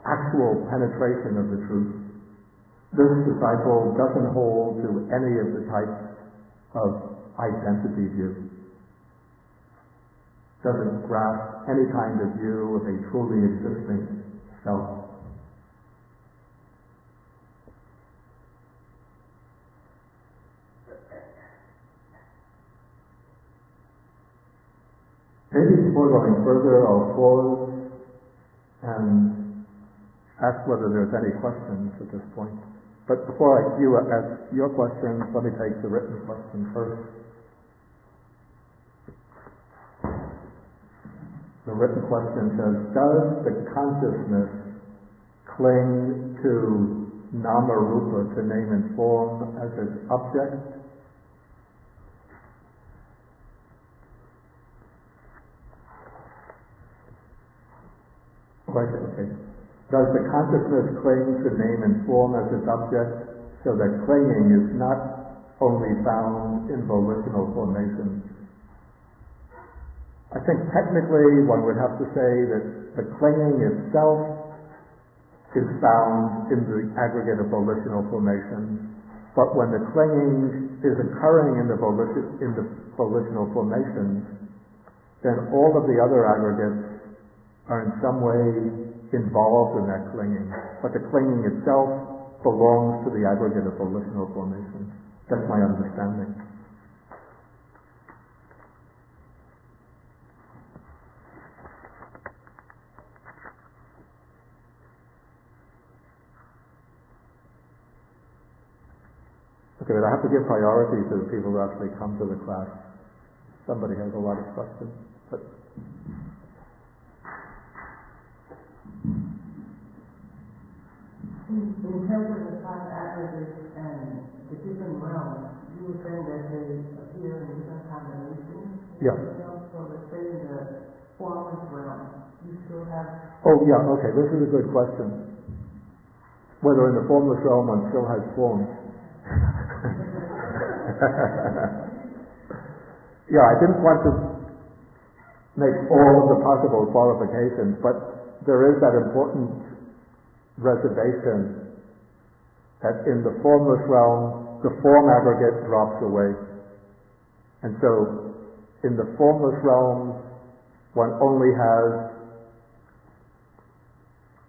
actual penetration of the truth, this disciple doesn't hold to any of the types of identity view, doesn't grasp any kind of view of a truly existing self. Maybe before going further, I'll pause and ask whether there's any questions at this point. But before you ask your questions, let me take the written question first. The written question says, does the consciousness cling to nama rupa, to name and form, as its object? Okay. Does the consciousness cling to name and form as its object, so that clinging is not only found in volitional formations? I think technically one would have to say that the clinging itself is found in the aggregate of volitional formations, but when the clinging is occurring in the volitional formations, then all of the other aggregates are in some way involved in that clinging, but the clinging itself belongs to the aggregate of volitional formations. That's my understanding. Okay, but I have to give priority to the people who actually come to the class. Somebody has a lot of questions, but in terms of the five aggregates and the different realms, you were saying that they appear in different combinations? Yeah. So let's say in the formless realm, you still have... Oh, yeah, okay, this is a good question. Whether in the formless realm one still has form. Yeah, I didn't want to make all of the possible qualifications, but there is that important reservation that in the formless realm, the form aggregate drops away. And so, in the formless realm, one only has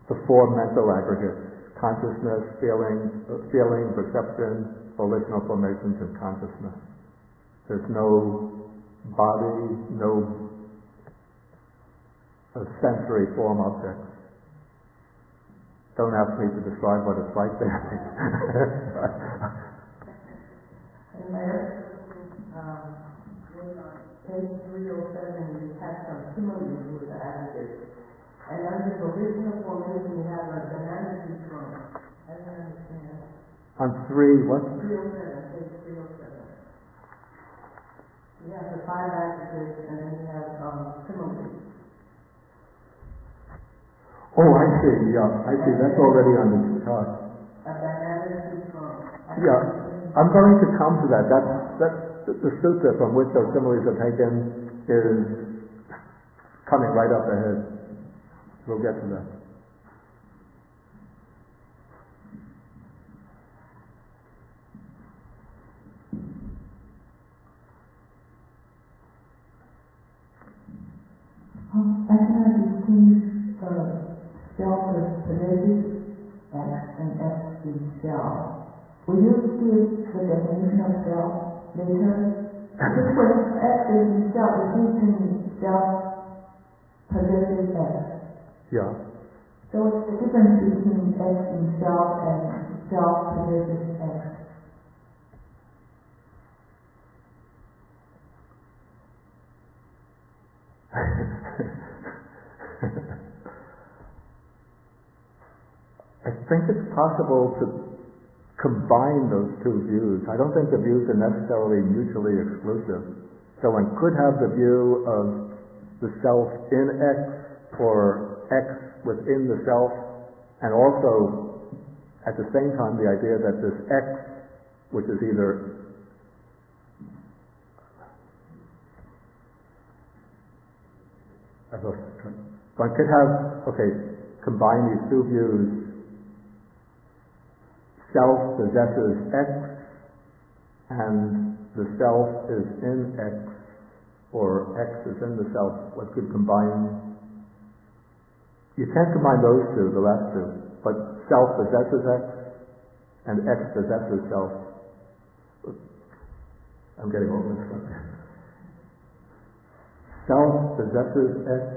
the four mental aggregates: consciousness, feeling, perception, volitional formations, and consciousness. There's no body, no sensory form objects. Don't ask me to describe what it's like there. And page 307, you have some similes with the aggregate. And under the volitional formation, you have a banana tree trunk. I don't understand. On 3, what? 307, page 307. You have the 5 aggregates, and then you have similes. Oh, I see. Yeah, I see. That's already on the chart. A banana tree trunk. Yeah, I'm going to come to that. That's the sutta from which those similes are taken is coming right up ahead. We'll get to that. I cannot distinguish self-possessive X and X is self. Will you give the definition of self later? Because when X is in self, it seems to me self-possessive X. Yeah. So what's the difference between X in self and self-possessive X? I think it's possible to combine those two views. I don't think the views are necessarily mutually exclusive. So one could have the view of the self in X or X within the self, and also at the same time the idea that this X, which is either one could have, combine these two views. Self possesses X, and the self is in X, or X is in the self. One could combine. You can't combine those two, the last two, but self possesses X, and X possesses self. I'm getting all mixed up. Self possesses X,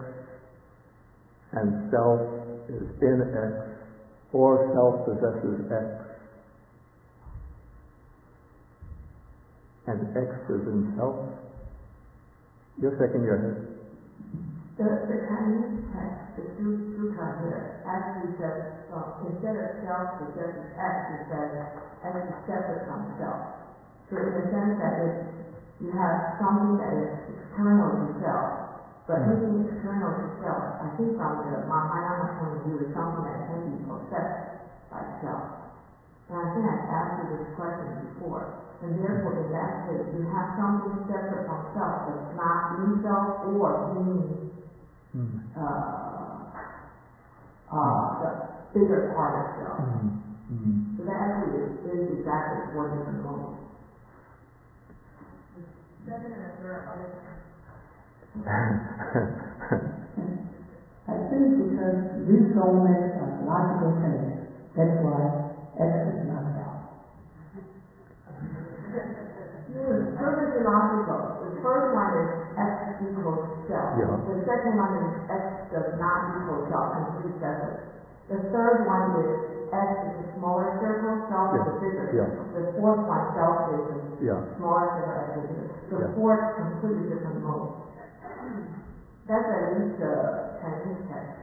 and self is in X, or self possesses X, and X is in self. You're shaking your head. The Chinese text, the Sutra here, actually says, instead of self possesses X, it says X is separate from self. So in the sense that if you have something that is external to self, but anything external to self, I think from the Mahayana point of view, is something that can be possessed by self. And I think I've asked you this question before. And therefore, in that case, you have something separate from self that's not in self or being the bigger part of self. So that actually is exactly four different modes. Second and third are I think because these don't make logical sense, that's why X is not self. It's perfectly logical. The first one is X equals self. Yeah. The second one is X does not equal self, complete separate. The third one is X is a smaller circle, self is a bigger circle. The fourth one, self is a smaller circle, X is bigger. The fourth, completely different mode. That's at least the Chinese text.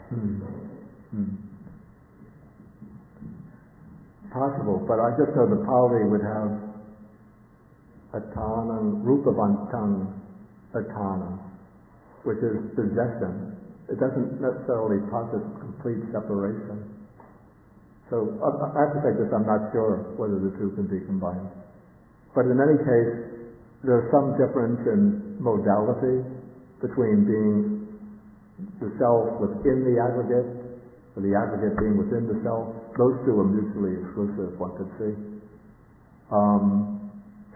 Possible, but I just know the Pali would have attanam, rupavantang attanam, which is possession. It doesn't necessarily posit complete separation. So I have to say this, I'm not sure whether the two can be combined. But in any case, there's some difference in modality between being the self within the aggregate, or the aggregate being within the self. Those two are mutually exclusive, one could see.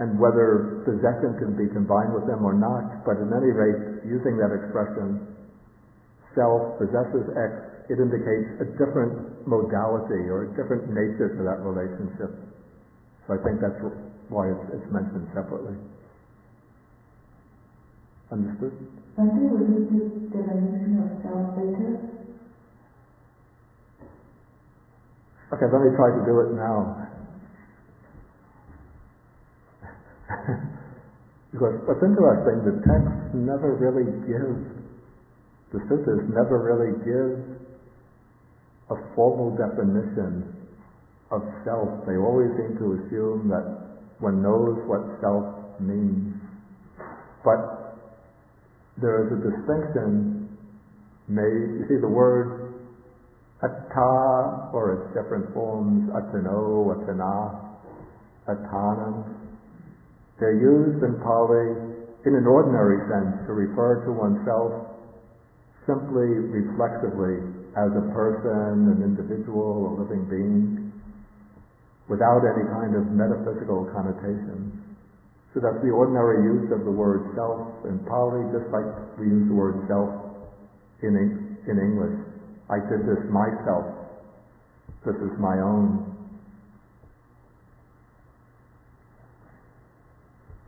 And whether possession can be combined with them or not, but at any rate, using that expression, self possesses X, it indicates a different modality or a different nature to that relationship. So I think that's why it's mentioned separately. Understood? I think we need this definition of self later. Okay, let me try to do it now. Because what's interesting, the text never really gives, the sutras never really give a formal definition of self. They always seem to assume that one knows what self means. But there is a distinction made. You see the word atta, or its different forms, atano, atana, atanam. They're used in Pali in an ordinary sense to refer to oneself simply reflexively as a person, an individual, a living being, without any kind of metaphysical connotation. So that's the ordinary use of the word self in Pali, just like we use the word self in English. I did this myself. This is my own.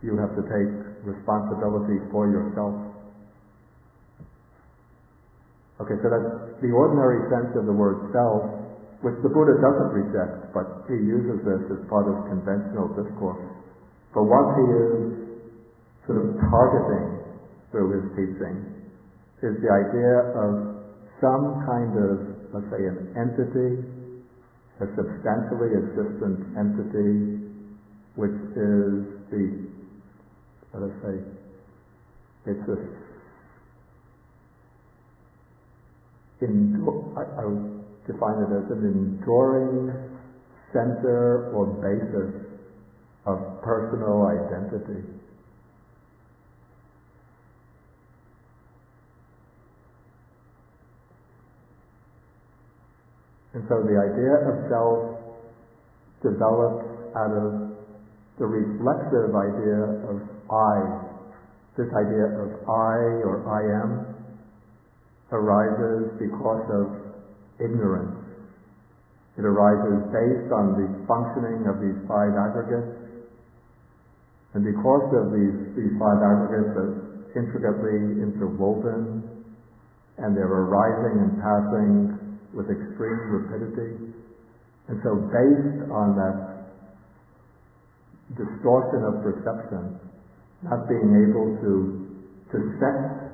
You have to take responsibility for yourself. Okay, so that's the ordinary sense of the word self, which the Buddha doesn't reject, but he uses this as part of conventional discourse. But what he is sort of targeting through his teaching is the idea of some kind of, let's say, an entity, a substantially existent entity, which is the, let us say, it's a, I would define it as an enduring center or basis of personal identity. And so the idea of self develops out of the reflexive idea of I. This idea of I or I am arises because of ignorance. It arises based on the functioning of these five aggregates. And because of these five aggregates are intricately interwoven, and they're arising and passing with extreme rapidity, and so based on that distortion of perception, not being able to set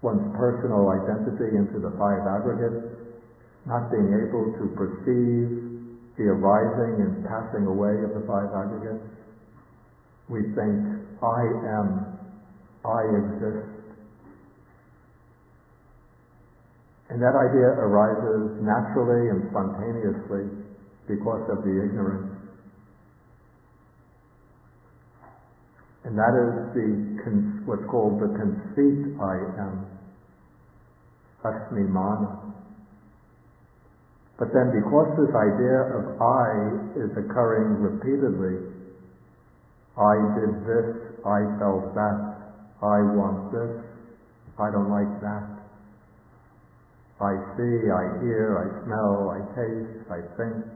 one's personal identity into the five aggregates, not being able to perceive the arising and passing away of the five aggregates, we think, I am, I exist. And that idea arises naturally and spontaneously because of the ignorance. And that is what's called the conceit I am, asmimana. But then because this idea of I is occurring repeatedly, I did this, I felt that, I want this, I don't like that, I see, I hear, I smell, I taste, I think.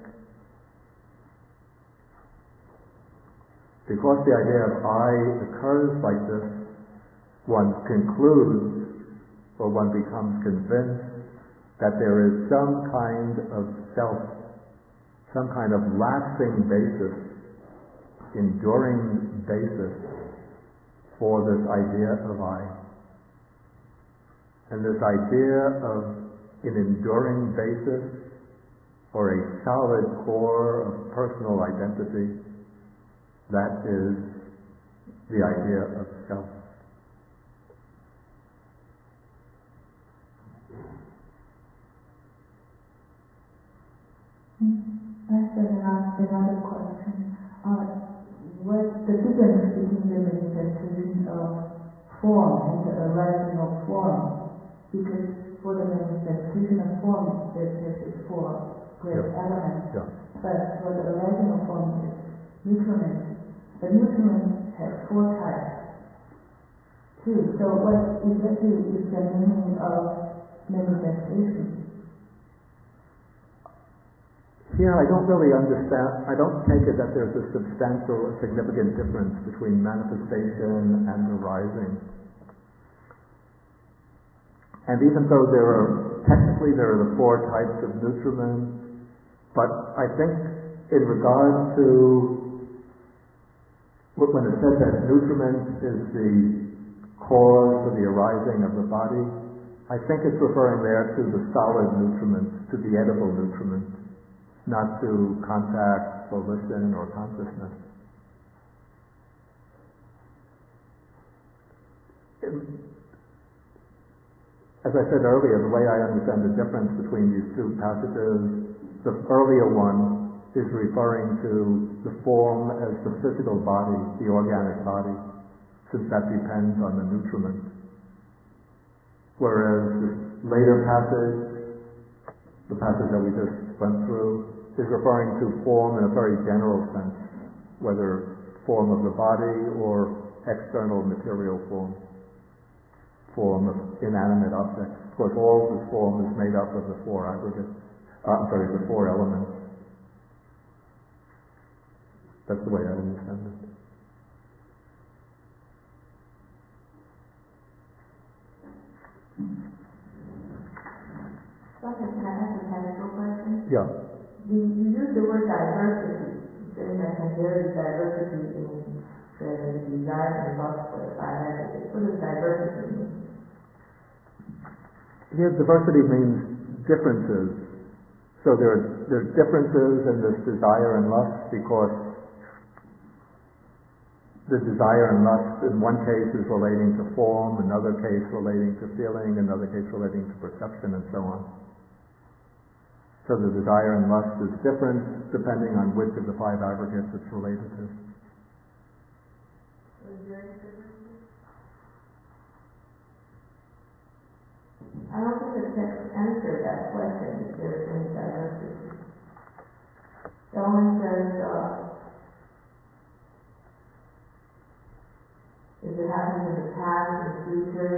Because the idea of I occurs like this, one concludes, or one becomes convinced that there is some kind of self, some kind of lasting basis, enduring basis for this idea of I. And this idea of an enduring basis or a solid core of personal identity, that is the idea of self. That's another question. What's the difference between the manifestation of form and the arising of form? Because for the manifestation of form, there's four great elements. Yeah. But for the arising of form, it's nutriment. The nutriment has four types too. So what exactly is the meaning of manifestations. Here, I don't really understand. I don't take it that there's a substantial, significant difference between manifestation and arising. And even though technically there are the four types of nutriment, but I think in regard to when it says that nutriment is the cause of the arising of the body, I think it's referring there to the solid nutriment, to the edible nutriment, not to contact, volition, or consciousness. As I said earlier, the way I understand the difference between these two passages, the earlier one is referring to the form as the physical body, the organic body, since that depends on the nutriment. Whereas the later passage, the passage that we just went through, is referring to form in a very general sense, whether form of the body or external material form of inanimate objects. Of course, all this form is made up of the four aggregates, the four elements. That's the way I understand it. Doctor, can I ask a technical question? Yeah. You use the word diversity, saying that there is diversity in the desire and lust for the five aggregates. What does diversity mean? Here, diversity means differences. So there are differences in this desire and lust because the desire and lust in one case is relating to form, another case relating to feeling, another case relating to perception, and so on. So the desire and lust is different depending on which of the five aggregates it's related to. I don't think the text answered that question if there is any diversity. It only says, if it happens in the past, in the future,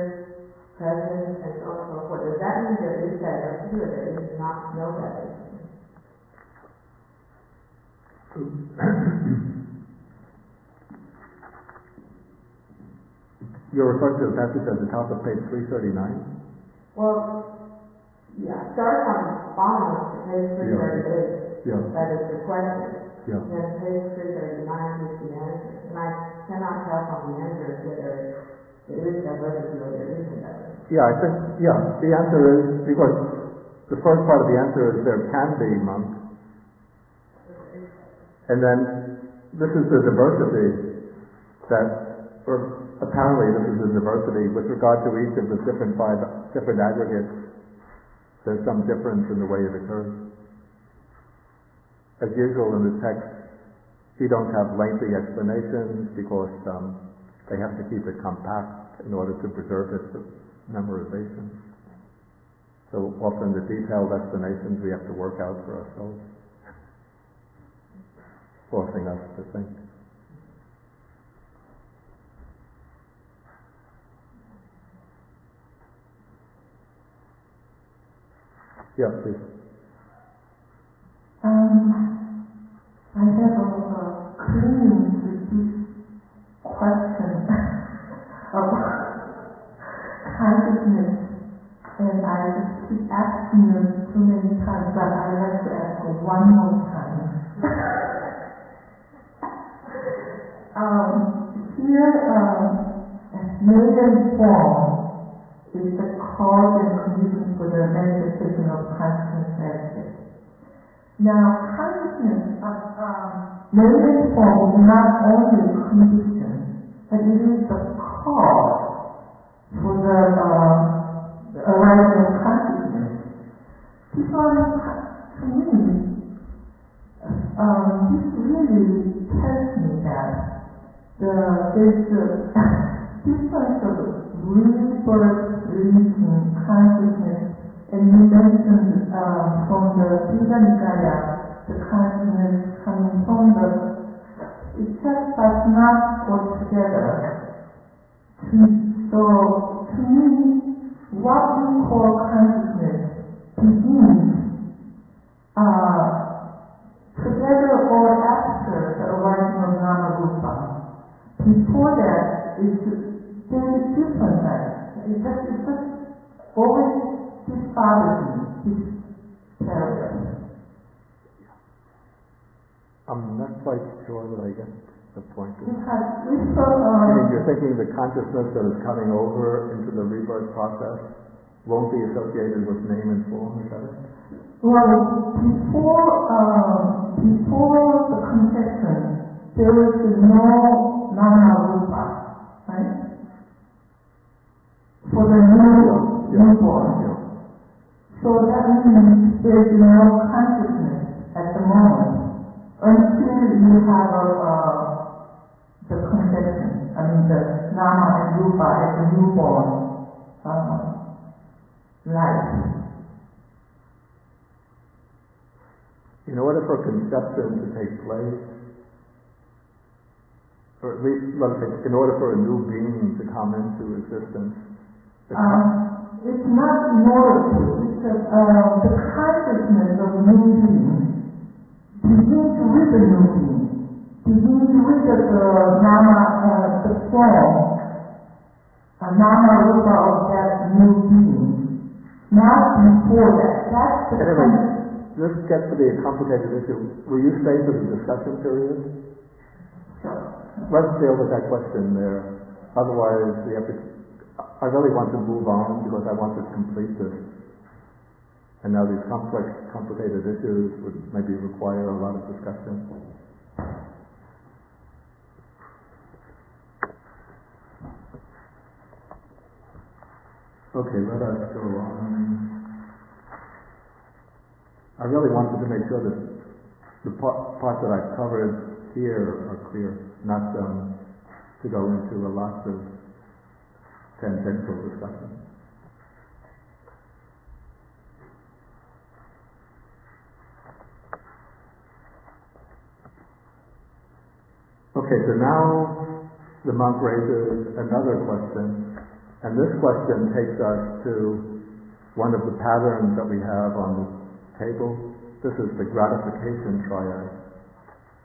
present, and so on and so forth. Does that mean there is diversity or there is not no diversity? You're referring to the passage at the top of page 339? Well, yeah, start from the bottom of page 338. Yeah. That is the question. Yeah. Then page 339 is the answer. And I cannot tell from the answer whether there is diversity or there isn't diversity. Yeah, I think, the answer is, because the first part of the answer is there can be monks. And then this is the diversity or apparently this is the diversity with regard to each of the different aggregates. There's some difference in the way it occurs. As usual in the text, you don't have lengthy explanations because they have to keep it compact in order to preserve its memorization. So often the detailed explanations we have to work out for ourselves, forcing us to think. Yeah, please. I have a clinging to this question of consciousness, and I just keep asking you too many times, but I'd like to ask one more time. Here, million form is the cause and condition for the manifestation of consciousness aspect. Now, consciousness million form is not only a condition, but it is the cause for the arising of consciousness. Because to me, this really tells me that there's a difference of rebirth linking consciousness, and you mentioned from the Buddha Nikaya, the consciousness coming from it just does not go together. So to me, what we call consciousness begins together or after the arising of nama-rupa. Before that, it's very different. It's just always this bothers me, this paragraph. I'm not quite sure that I get the point. Because if You're thinking the consciousness that is coming over into the rebirth process won't be associated with name and form, is that it? well, before the conception, there is no nama-rupa, right? For the newborn. Yeah. So that means there is no consciousness at the moment until you have the conception. I mean the nama and rupa as a newborn life. In order for conception to take place, or at least, let's say, in order for a new being to come into existence, it's not in order to, it's the consciousness of a new being begins with the new being, begins with the nama, the form, nama-rupa of that new being, not before that. That's the anyway, this gets to be a complicated issue. Will you stay for the discussion period? Sure. Let's deal with that question there. Otherwise, I really want to move on because I want to complete this. And now these complex, complicated issues would maybe require a lot of discussion. Okay, let us go on. I really wanted to make sure that the parts that I've covered here are clear, not to go into a lot of tangential discussion. Okay, so now the monk raises another question, and this question takes us to one of the patterns that we have on the table. This is the Gratification Triad.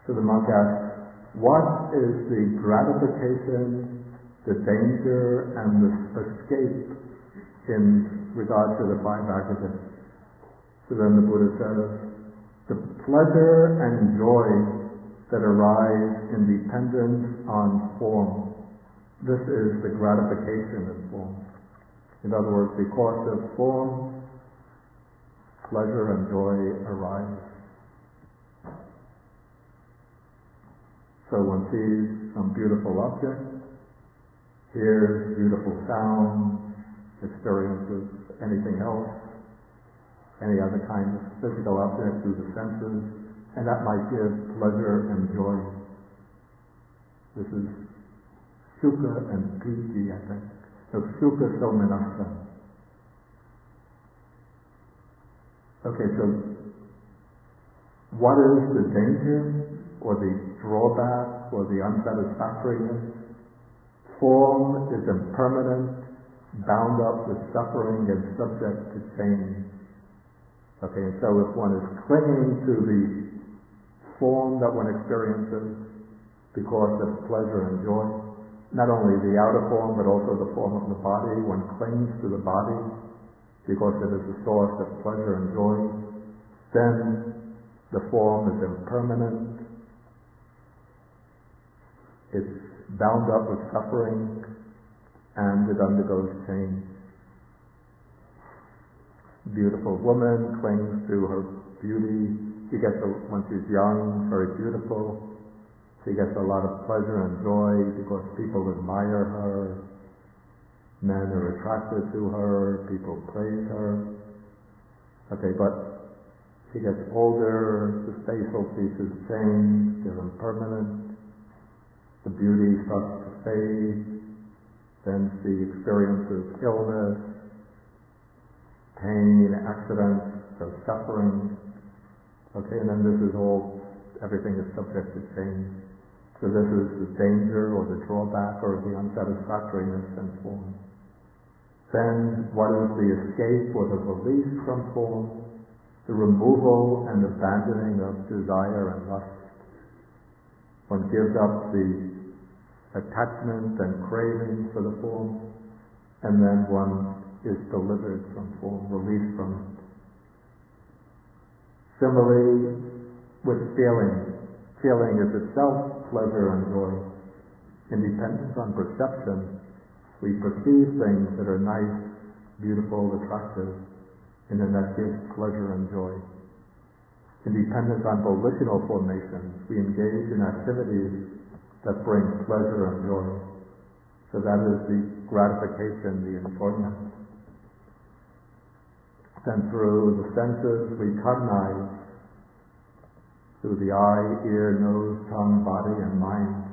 So the monk asks, what is the gratification, the danger, and the escape in regard to the five aggregates? So then the Buddha says, the pleasure and joy that arise in dependence on form. This is the gratification of form. In other words, because of form, pleasure and joy arise. So one sees some beautiful object, hears beautiful sounds, experiences anything else, any other kind of physical object through the senses, and that might give pleasure and joy. This is sukha and piti, I think. So sukha somanassa. Okay, so what is the danger or the drawback or the unsatisfactoriness? Form is impermanent, bound up with suffering and subject to change. Okay, and so if one is clinging to the form that one experiences because of pleasure and joy, not only the outer form but also the form of the body, one clings to the body because it is a source of pleasure and joy, then the form is impermanent, it's bound up with suffering, and it undergoes change. Beautiful woman clings to her beauty. When she's young, very beautiful. She gets a lot of pleasure and joy because people admire her. Men are attracted to her, people praise her. Okay, but she gets older, the facial features change, they're impermanent, the beauty starts to fade, then she experiences illness, pain, accidents, so suffering. Okay, and then this is all, everything is subject to change. So this is the danger or the drawback or the unsatisfactoriness and form. So then what is the escape or the release from form, the removal and abandoning of desire and lust. One gives up the attachment and craving for the form, and then one is delivered from form, released from it. Similarly, with feeling. Feeling is itself pleasure and joy. Independent on perception, we perceive things that are nice, beautiful, attractive, and then that gives pleasure and joy. Independent on volitional formations, we engage in activities that bring pleasure and joy. So that is the gratification, the enjoyment. Then through the senses we cognize, through the eye, ear, nose, tongue, body, and mind.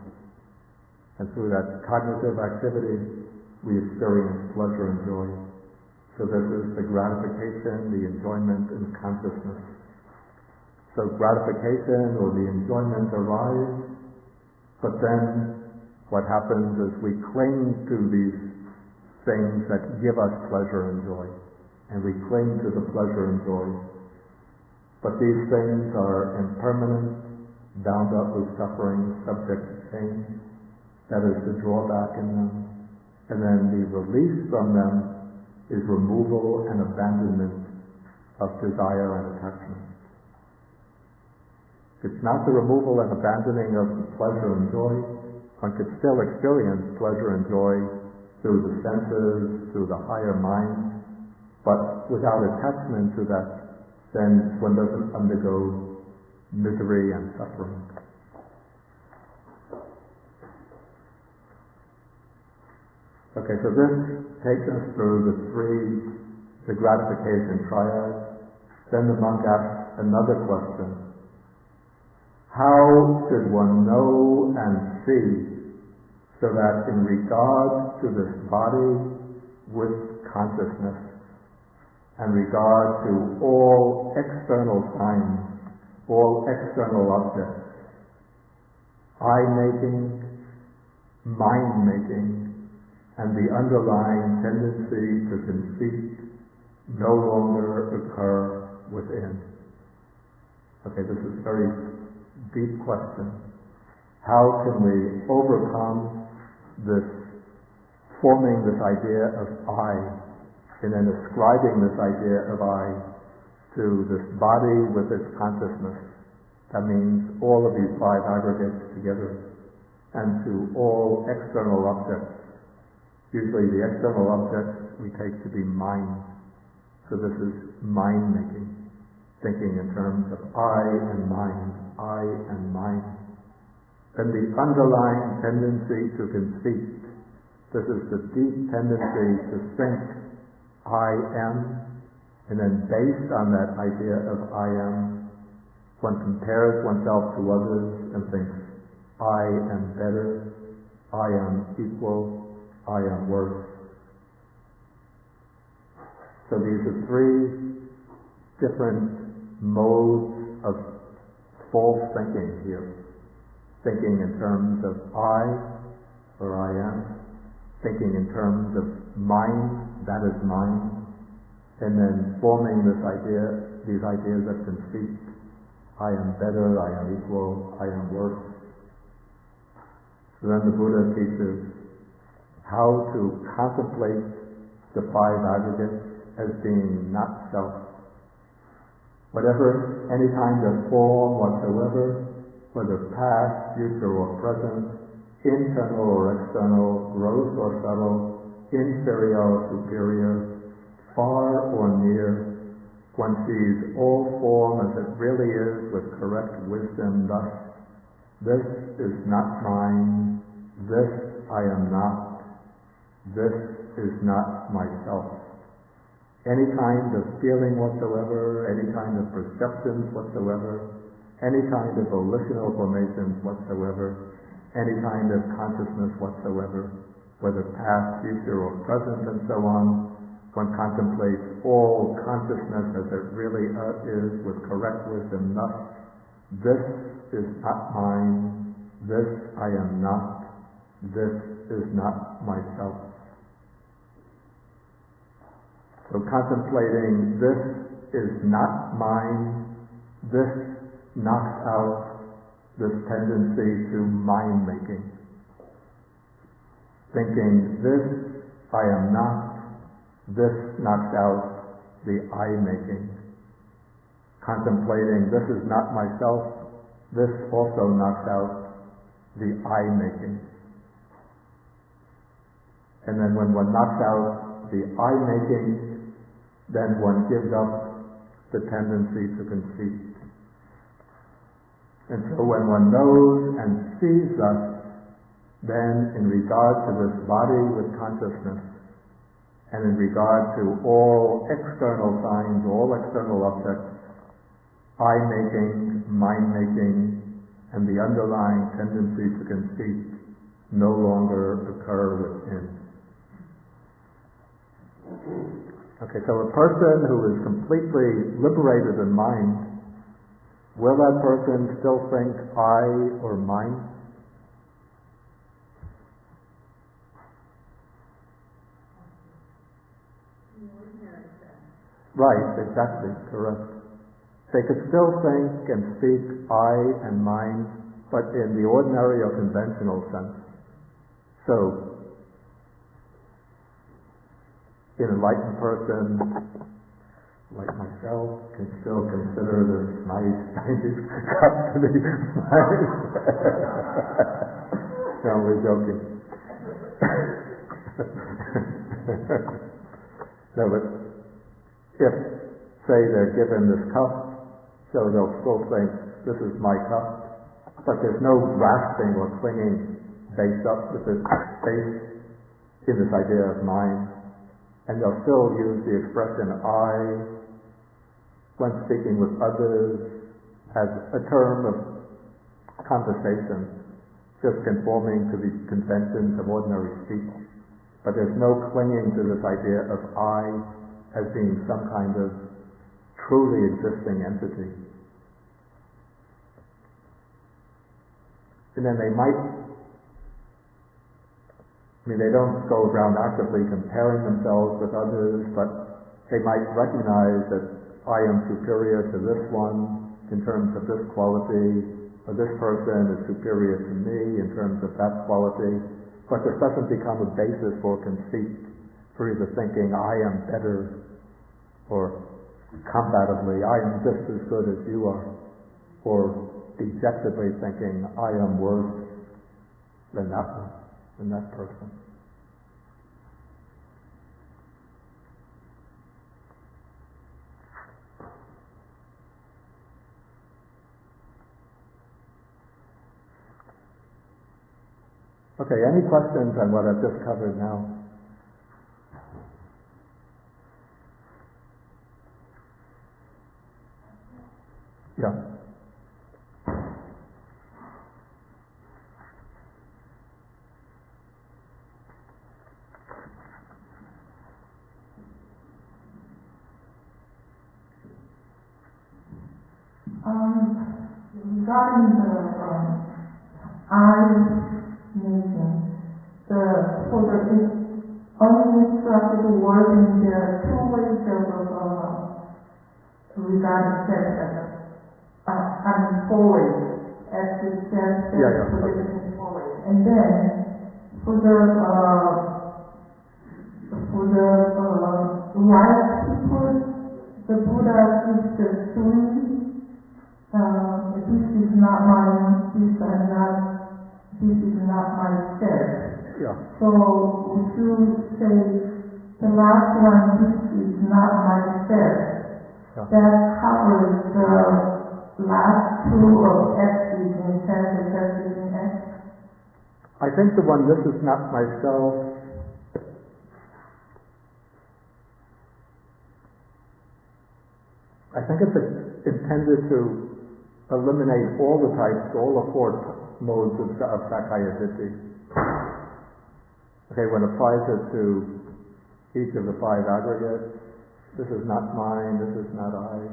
And through that cognitive activity, we experience pleasure and joy. So this is the gratification, the enjoyment, and consciousness. So gratification or the enjoyment arise, but then what happens is we cling to these things that give us pleasure and joy. And we cling to the pleasure and joy. But these things are impermanent, bound up with suffering, subject to change. That is the drawback in them. And then the release from them is removal and abandonment of desire and attachment. It's not the removal and abandoning of pleasure and joy. One could still experience pleasure and joy through the senses, through the higher mind, but without attachment to that, then one doesn't undergo misery and suffering. Okay, so this takes us through the gratification triad. Then the monk asks another question. How should one know and see so that in regard to this body with consciousness and regard to all external signs, all external objects, eye-making, mind-making, and the underlying tendency to conceit no longer occur within? Okay, this is a very deep question. How can we overcome this, forming this idea of I, and then ascribing this idea of I to this body with its consciousness? That means all of these five aggregates together, and to all external objects. Usually the external objects we take to be mind. So this is mind-making, thinking in terms of I and mind, I and mind. Then the underlying tendency to conceit. This is the deep tendency to think I am, and then based on that idea of I am, one compares oneself to others and thinks, I am better, I am equal, I am worse. So these are three different modes of false thinking here. Thinking in terms of I, or I am. Thinking in terms of mind, that is mine. And then forming this idea, these ideas of conceit. I am better, I am equal, I am worse. So then the Buddha teaches how to contemplate the five aggregates as being not self. Whatever, any kind of form whatsoever, whether past, future, or present, internal or external, gross or subtle, inferior or superior, far or near, one sees all form as it really is with correct wisdom, thus, this is not mine, this I am not, this is not myself. Any kind of feeling whatsoever, any kind of perceptions whatsoever, any kind of volitional formations whatsoever, any kind of consciousness whatsoever, whether past, future, or present, and so on, one contemplates all consciousness as it really is with correct wisdom. Thus, this is not mine, this I am not, this is not myself. So contemplating this is not mine, this knocks out this tendency to mind-making. Thinking this I am not, this knocks out the I-making. Contemplating this is not myself, this also knocks out the I-making. And then when one knocks out the I-making, then one gives up the tendency to conceit. And so when one knows and sees thus, then in regard to this body with consciousness, and in regard to all external signs, all external objects, I-making, mind-making, and the underlying tendency to conceit no longer occur within. Okay, so a person who is completely liberated in mind, will that person still think I or mine? Right, exactly, correct. They could still think and speak I and mine, but in the ordinary or conventional sense. So, an enlightened person, like myself, can still consider this nice Chinese cup to be mine. No, we're joking. No, but if, say, they're given this cup, so they'll still think, this is my cup, but there's no grasping or clinging based in this idea of mine. And they'll still use the expression I when speaking with others as a term of conversation, just conforming to the conventions of ordinary speech. But there's no clinging to this idea of I as being some kind of truly existing entity. And then they don't go around actively comparing themselves with others, but they might recognize that I am superior to this one in terms of this quality, or this person is superior to me in terms of that quality, but this doesn't become a basis for conceit, for either thinking I am better, or combatively I am just as good as you are, or dejectedly thinking I am worse than that one. In that person. Okay, any questions on what I've just covered now? Yeah. Regarding the I-making, for the uninstructed wording, there are two ways of regarding sex. Four ways, as it says, prohibiting four ways. And then for the wise people, the Buddha gives the three. This is not mine, this is not myself. Yeah. So would you say the last one, this is not myself, that covers the last two of X is in sense of X is in X? I think the one, this is not myself, I think it's intended to eliminate all the types, all the four modes of Sakkaya Ditthi. Okay, one applies it to each of the five aggregates. This is not mine, this is not I.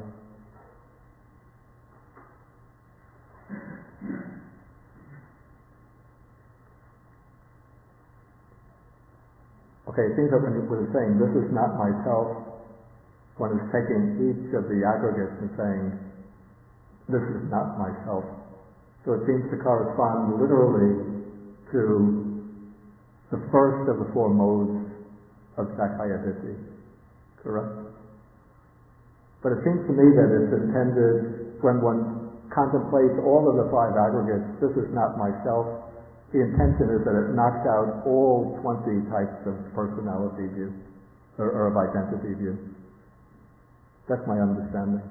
Okay, it seems that when you're saying this is not myself, one is taking each of the aggregates and saying, this is not myself. So it seems to correspond literally to the first of the four modes of Sakkaya Ditthi. Correct? But it seems to me that it's intended, when one contemplates all of the five aggregates, this is not myself, the intention is that it knocks out all 20 types of personality view, or of identity view. That's my understanding.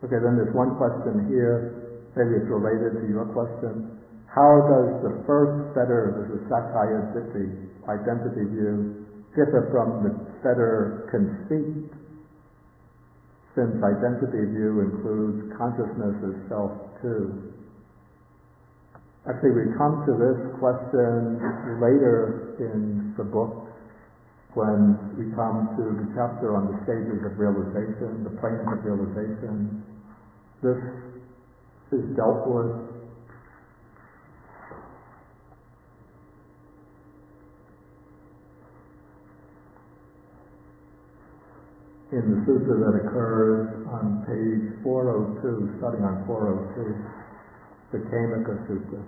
Okay, then there's one question here, maybe it's related to your question. How does the first setter, the Sakkaya Ditthi, identity view, differ from the setter conceit, since identity view includes consciousness as self too? Actually, we come to this question later in the book, when we come to the chapter on the stages of realization, the planes of realization. This is dealt with in the sutta that occurs on page 402, starting on 402, the Kamaka Sutta.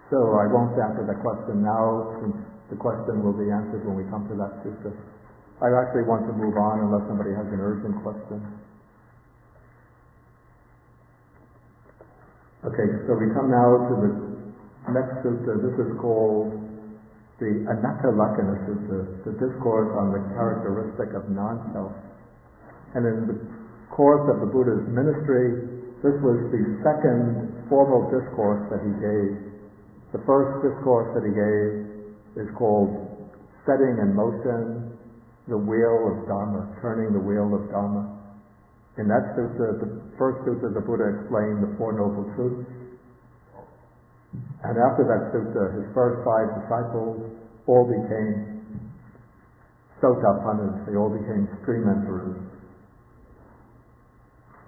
So I won't answer that question now, since the question will be answered when we come to that sutta. I actually want to move on unless somebody has an urgent question. Okay, so we come now to the next sutta. This is called the Anattalakkhana Sutta, the discourse on the characteristic of non-self. And in the course of the Buddha's ministry, this was the second formal discourse that he gave. The first discourse that he gave is called Setting in Motion the Wheel of Dharma, Turning the Wheel of Dharma. In that sutta, the first sutta, the Buddha explained the Four Noble Truths. And after that sutta, his first five disciples all became Sotapannas, they all became stream enterers.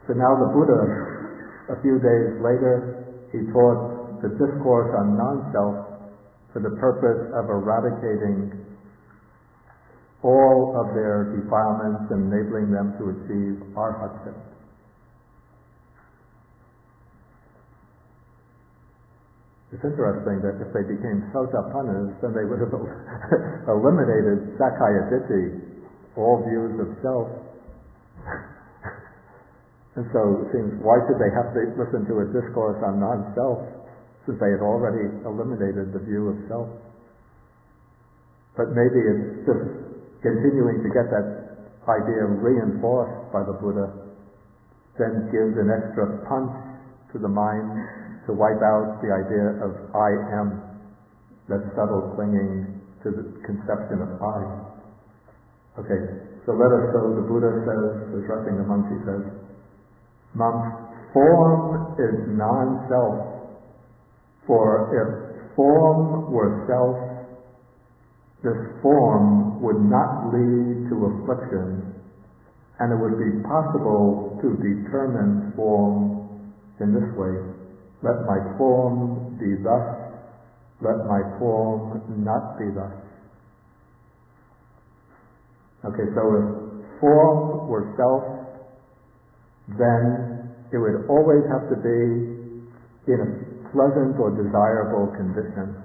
So now the Buddha, a few days later, he taught the discourse on non-self for the purpose of eradicating all of their defilements and enabling them to achieve arhatship. It's interesting that if they became Sotapannas, then they would have eliminated Sakkaya Ditthi, all views of self. And so it seems, why should they have to listen to a discourse on non-self, since they had already eliminated the view of self? But maybe it's just continuing to get that idea reinforced by the Buddha, then gives an extra punch to the mind to wipe out the idea of I am, that subtle clinging to the conception of I. Okay, so the Buddha says, addressing the monks, he says, monks, form is non-self, for if form were self, this form would not lead to affliction, and it would be possible to determine form in this way. Let my form be thus, let my form not be thus. Okay, so if form were self, then it would always have to be in a pleasant or desirable condition.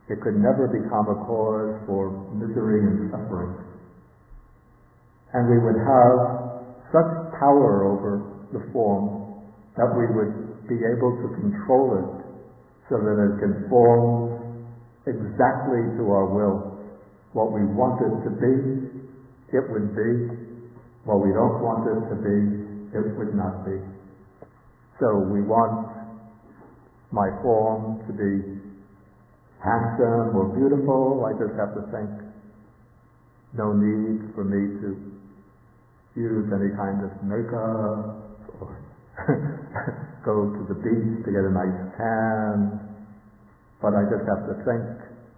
It could never become a cause for misery and suffering. And we would have such power over the form that we would be able to control it so that it can form exactly to our will. What we want it to be, it would be. What we don't want it to be, it would not be. So we want my form to be handsome or beautiful. I just have to think. No need for me to use any kind of makeup or go to the beach to get a nice tan. But I just have to think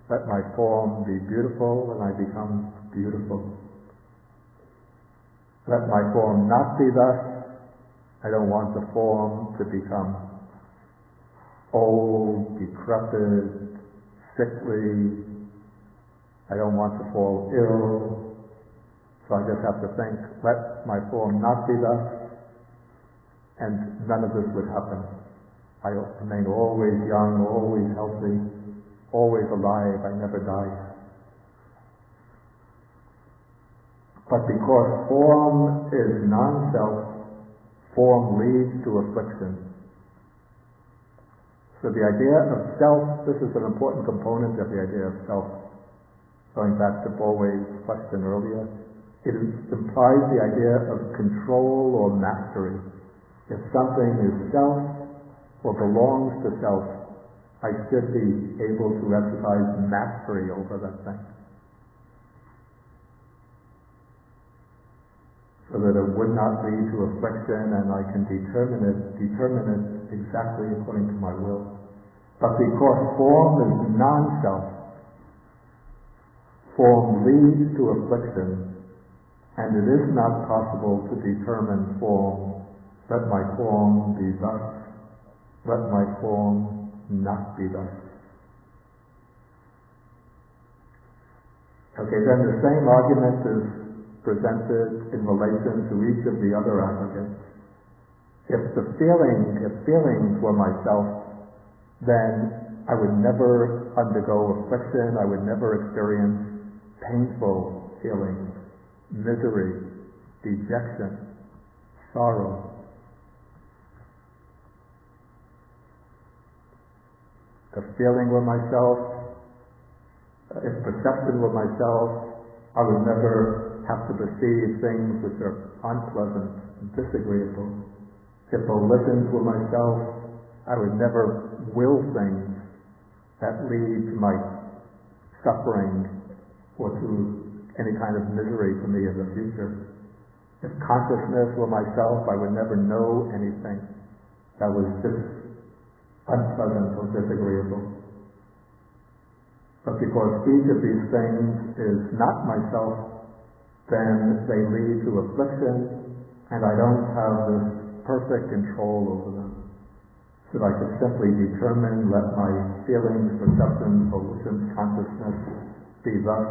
Let my form be beautiful and I become beautiful. Let my form not be thus. I don't want the form to become old, decrepit, sickly. I don't want to fall ill. So I just have to think, let my form not be thus, and none of this would happen. I remain always young, always healthy, always alive. I never die. But because form is non-self, form leads to affliction. So the idea of self, this is an important component of the idea of self. Going back to Boway's question earlier, it implies the idea of control or mastery. If something is self or belongs to self, I should be able to exercise mastery over that thing, so that it would not lead to affliction, and I can determine it exactly according to my will. But because form is non-self, form leads to affliction, and it is not possible to determine form. Let my form be thus. Let my form not be thus. Okay, then the same argument is presented in relation to each of the other aggregates. If feelings were myself, then I would never undergo affliction, I would never experience painful feelings, misery, dejection, sorrow. If feeling were myself, if perception were myself, I would never have to perceive things which are unpleasant and disagreeable. If volitions were myself, I would never will things that lead to my suffering or to any kind of misery for me in the future. If consciousness were myself, I would never know anything that was unpleasant or disagreeable. But because each of these things is not myself, then they lead to affliction, and I don't have this perfect control over them. So I could simply determine, let my feelings, perceptions, volitions, consciousness be thus,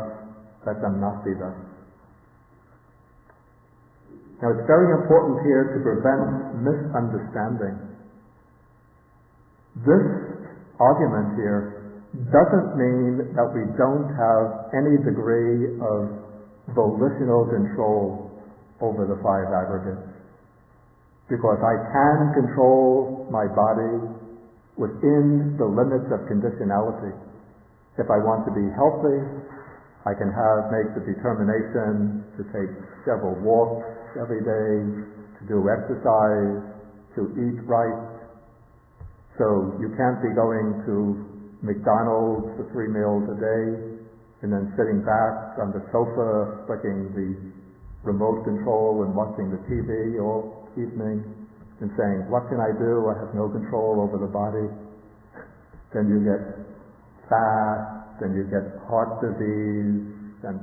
let them not be thus. Now it's very important here to prevent misunderstanding. This argument here doesn't mean that we don't have any degree of volitional control over the five aggregates. Because I can control my body within the limits of conditionality. If I want to be healthy, I can make the determination to take several walks every day, to do exercise, to eat right. So you can't be going to McDonald's for 3 meals a day and then sitting back on the sofa, flicking the remote control and watching the TV all evening and saying, what can I do? I have no control over the body. Then you get fat, then you get heart disease, and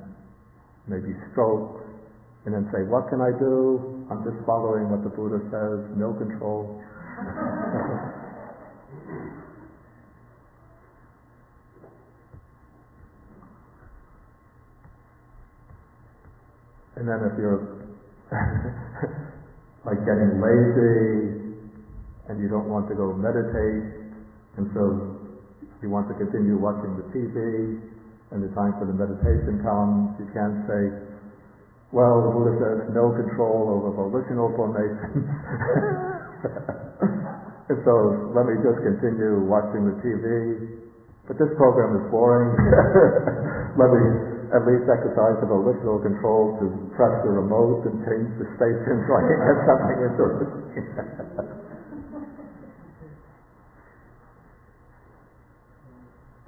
maybe stroke, and then say, what can I do? I'm just following what the Buddha says, no control. And then if you're like getting lazy and you don't want to go meditate, and so you want to continue watching the TV, and the time for the meditation comes, you can't say, well, the Buddha says no control over volitional formations. And so let me just continue watching the TV, but this program is boring. Let me at least exercise the volitional control to press the remote and change the station so I can get something interesting.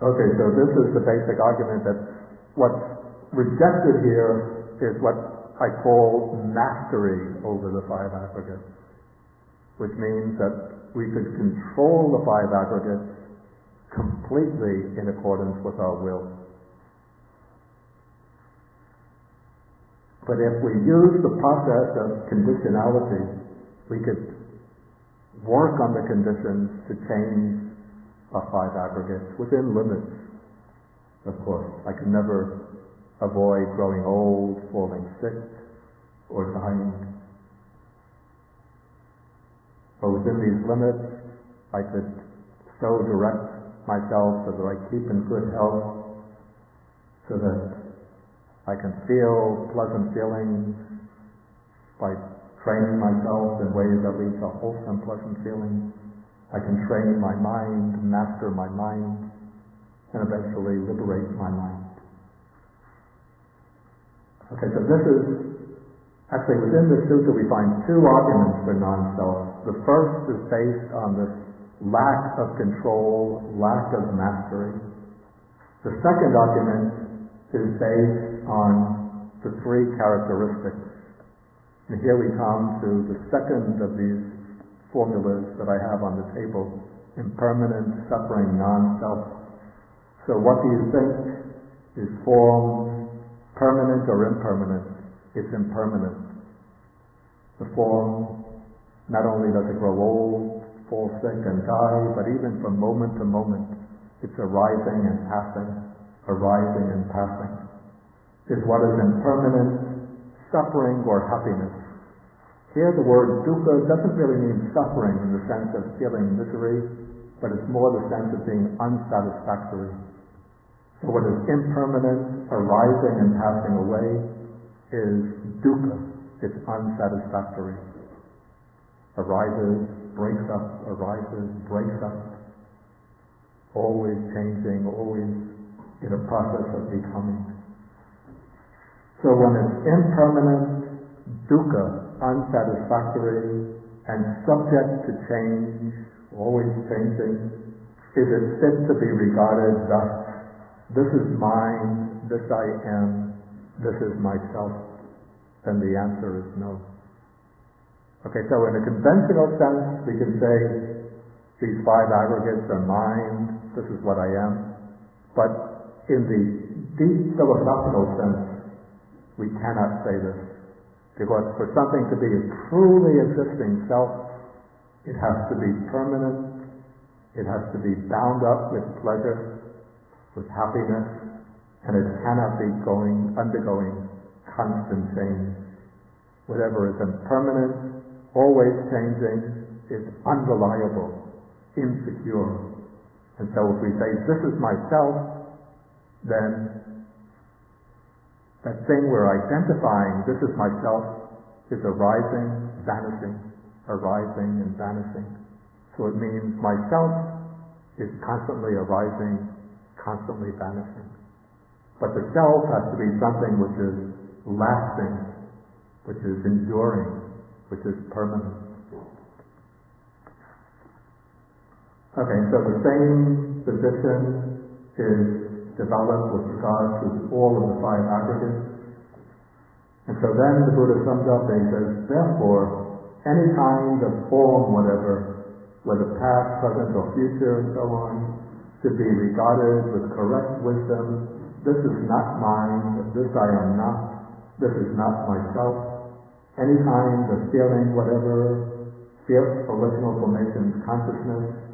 Okay, so this is the basic argument that what's rejected here is what I call mastery over the five aggregates, which means that we could control the five aggregates completely completely in accordance with our will. But if we use the process of conditionality, we could work on the conditions to change our 5 aggregates within limits, of course. I can never avoid growing old, falling sick, or dying. But within these limits, I could so direct myself so that I keep in good health, so that I can feel pleasant feelings by training myself in ways that lead to wholesome, pleasant feelings. I can train my mind, master my mind, and eventually liberate my mind. Okay, so this is, actually within the sutta we find 2 arguments for non-self. The first is based on this lack of control, lack of mastery. The second argument is based on the 3 characteristics. And here we come to the second of these formulas that I have on the table: impermanent, suffering, non-self. So what do you think? Is form permanent or impermanent? It's impermanent. The form, not only does it grow old, fall sick and die, but even from moment to moment, it's arising and passing, arising and passing. Is what is impermanent suffering or happiness? Here the word dukkha doesn't really mean suffering in the sense of feeling misery, but it's more the sense of being unsatisfactory. So what is impermanent, arising and passing away, is dukkha. It's unsatisfactory. Arises, breaks up, arises, breaks up. Always changing, always in a process of becoming. So when it's impermanent, dukkha, unsatisfactory, and subject to change, always changing, is it fit to be regarded thus? This is mine, this I am, this is myself? Then the answer is no. Okay, so in a conventional sense, we can say these 5 aggregates are mine, this is what I am. But in the deep philosophical sense, we cannot say this. Because for something to be a truly existing self, it has to be permanent, it has to be bound up with pleasure, with happiness, and it cannot be undergoing constant change. Whatever is impermanent, always changing, is unreliable, insecure. And so if we say, this is myself, then that thing we're identifying, this is myself, is arising, vanishing, arising and vanishing. So it means myself is constantly arising, constantly vanishing. But the self has to be something which is lasting, which is enduring, which is permanent. Okay, so the same position is developed with regard to all of the 5 aggregates. And so then the Buddha sums up and he says, therefore, any kind of form, whatever, whether past, present, or future, and so on, should be regarded with correct wisdom. This is not mine, this I am not, this is not myself. Any kind of feeling, whatever, volitional formations, consciousness,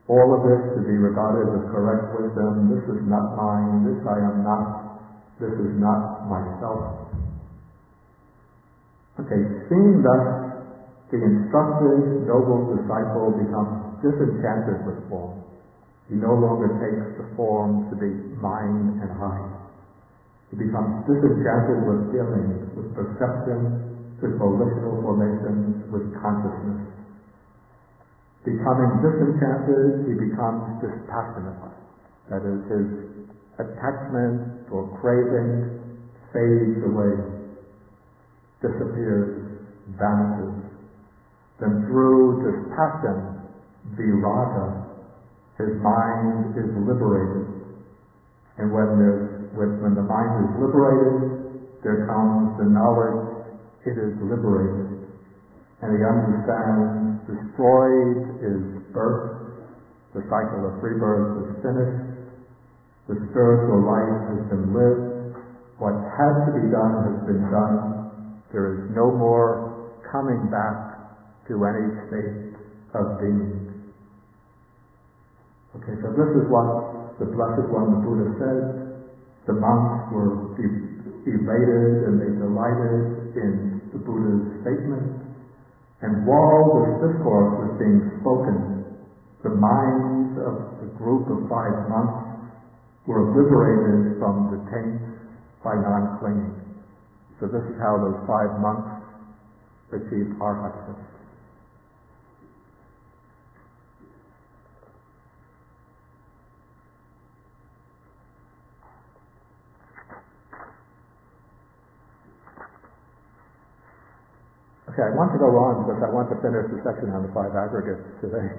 all of this to be regarded with correct wisdom. This is not mine, this I am not, this is not myself. Okay, seeing thus, the instructed noble disciple becomes disenchanted with form. He no longer takes the form to be mine and I. He becomes disenchanted with feelings, with perception, with volitional formations, with consciousness. Becoming disenchanted, he becomes dispassionate. That is, his attachment or craving fades away, disappears, vanishes. Then through dispassion, viraga, his mind is liberated. And when the mind is liberated, there comes the knowledge it is liberated. And he understands destroyed is birth, The cycle of rebirth is finished. The spiritual life has been lived. What had to be done has been done. There is no more coming back to any state of being. Okay, so this is what the Blessed One, the Buddha, said. The monks were elated and they delighted in the Buddha's statement. And while this discourse was being spoken, the minds of the group of 5 monks were liberated from the taints by non-clinging. So this is how those 5 monks achieved arhathood. Okay, I want to go on because I want to finish the section on the 5 aggregates today.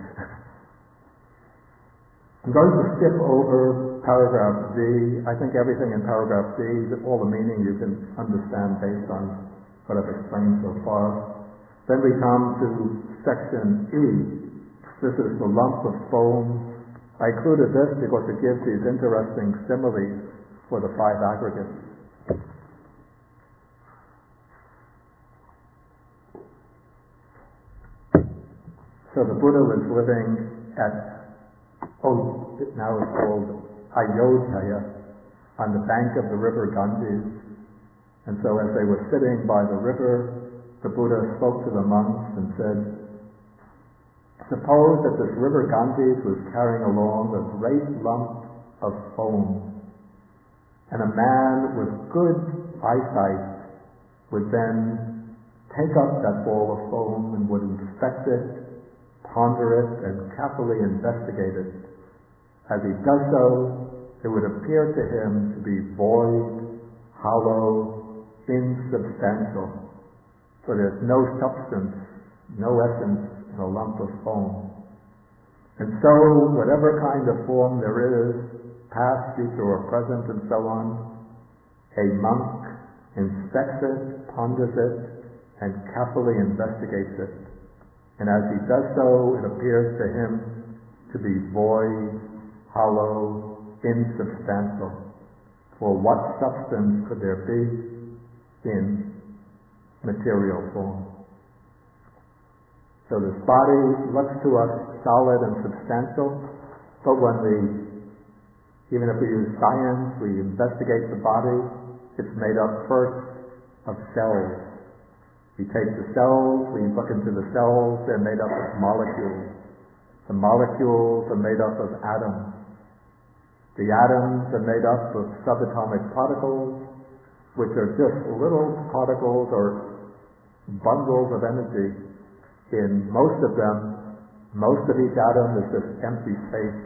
I'm going to skip over paragraph D. I think everything in paragraph D, all the meaning you can understand based on what I've explained so far. Then we come to section E. This is the lump of foam. I included this because it gives these interesting similes for the 5 aggregates. So the Buddha was living at, now it's called Ayodhya, on the bank of the river Ganges. And so as they were sitting by the river, the Buddha spoke to the monks and said, suppose that this river Ganges was carrying along a great lump of foam, and a man with good eyesight would then take up that ball of foam and would inspect it, ponder it, and carefully investigate it. As he does so, it would appear to him to be void, hollow, insubstantial. So there's no substance, no essence in a lump of foam. And so, whatever kind of form there is, past, future, or present, and so on, a monk inspects it, ponders it, and carefully investigates it. And as he does so, it appears to him to be void, hollow, insubstantial. For what substance could there be in material form? So this body looks to us solid and substantial, but even if we use science, we investigate the body, it's made up first of cells. We take the cells, we look into the cells, they're made up of molecules. The molecules are made up of atoms. The atoms are made up of subatomic particles, which are just little particles or bundles of energy. In most of them, most of each atom is just empty space.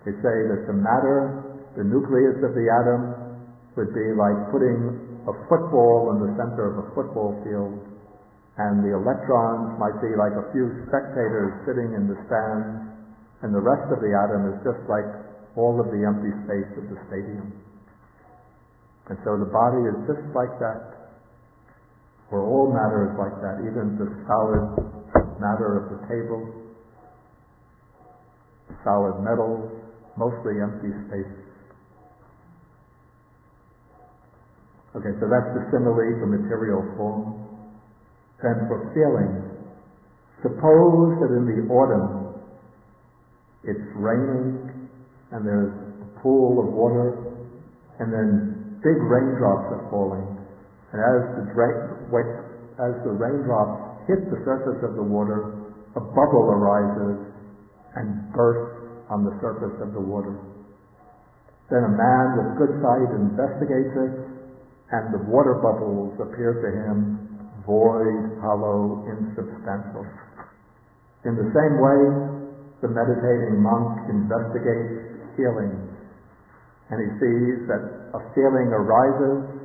They say that the matter, the nucleus of the atom, would be like putting a football in the center of a football field. And the electrons might be like a few spectators sitting in the stands, and the rest of the atom is just like all of the empty space of the stadium. And so the body is just like that, or all matter is like that, even the solid matter of the table, solid metals, mostly empty space. Okay, so that's the simile for material form. Then for feelings, suppose that in the autumn it's raining and there's a pool of water and then big raindrops are falling, and as the raindrops hit the surface of the water, a bubble arises and bursts on the surface of the water. Then a man with good sight investigates it, and the water bubbles appear to him void, hollow, insubstantial. In the same way, the meditating monk investigates feelings, and he sees that a feeling arises,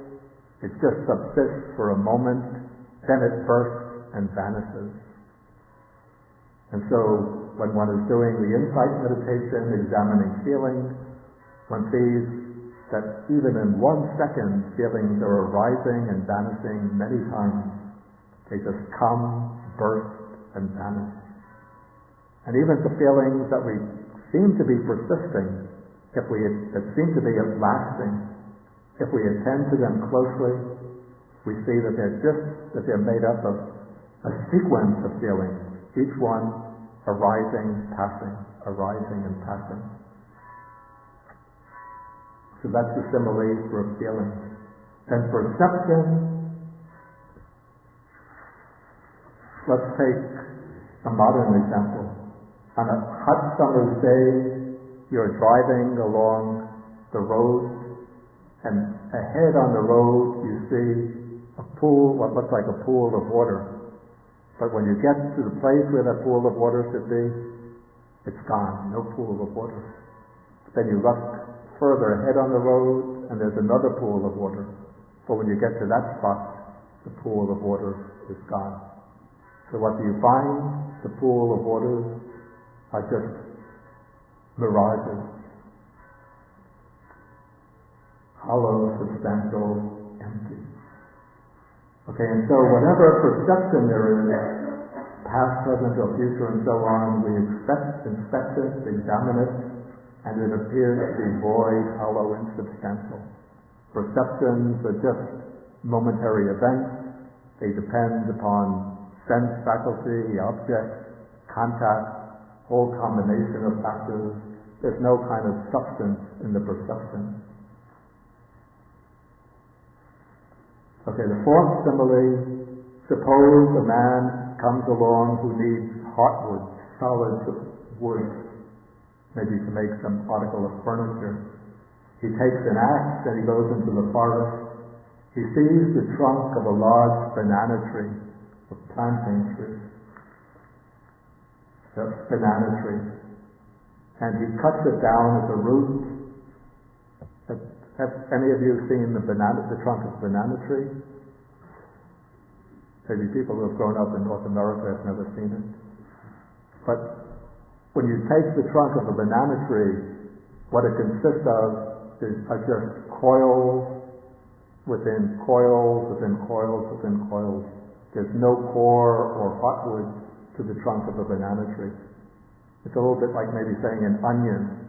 it just subsists for a moment, then it bursts and vanishes. And so, when one is doing the insight meditation, examining feelings, one sees that even in 1 second, feelings are arising and vanishing many times. They just come, burst, and vanish. And even the feelings that we seem to be persisting, that seem to be lasting, if we attend to them closely, we see that they're made up of a sequence of feelings, each one arising, passing, arising and passing. So that's the simile for feeling. And perception, let's take a modern example. On a hot summer's day, you're driving along the road, and ahead on the road you see a pool, what looks like a pool of water. But when you get to the place where that pool of water should be, it's gone, no pool of water. Then you look further ahead on the road, and there's another pool of water. But when you get to that spot, the pool of water is gone. So what do you find? The pool of waters are just mirages. Hollow, substantial, empty. Okay, and so whatever perception there is, past, present, or future, and so on, we inspect it, examine it, and it appears to be void, hollow, insubstantial. Perceptions are just momentary events. They depend upon sense faculty, object, contact, whole combination of factors. There's no kind of substance in the perception. Okay, the fourth simile, suppose a man comes along who needs heartwood, solid wood, maybe to make some article of furniture. He takes an axe and he goes into the forest. He sees the trunk of a large banana tree, a plantain tree, and he cuts it down at the root. Have any of you seen the trunk of a banana tree? Maybe people who have grown up in North America have never seen it. But when you take the trunk of a banana tree, what it consists of are just coils within coils within coils within coils. There's no core or hotwood to the trunk of a banana tree. It's a little bit like maybe saying an onion.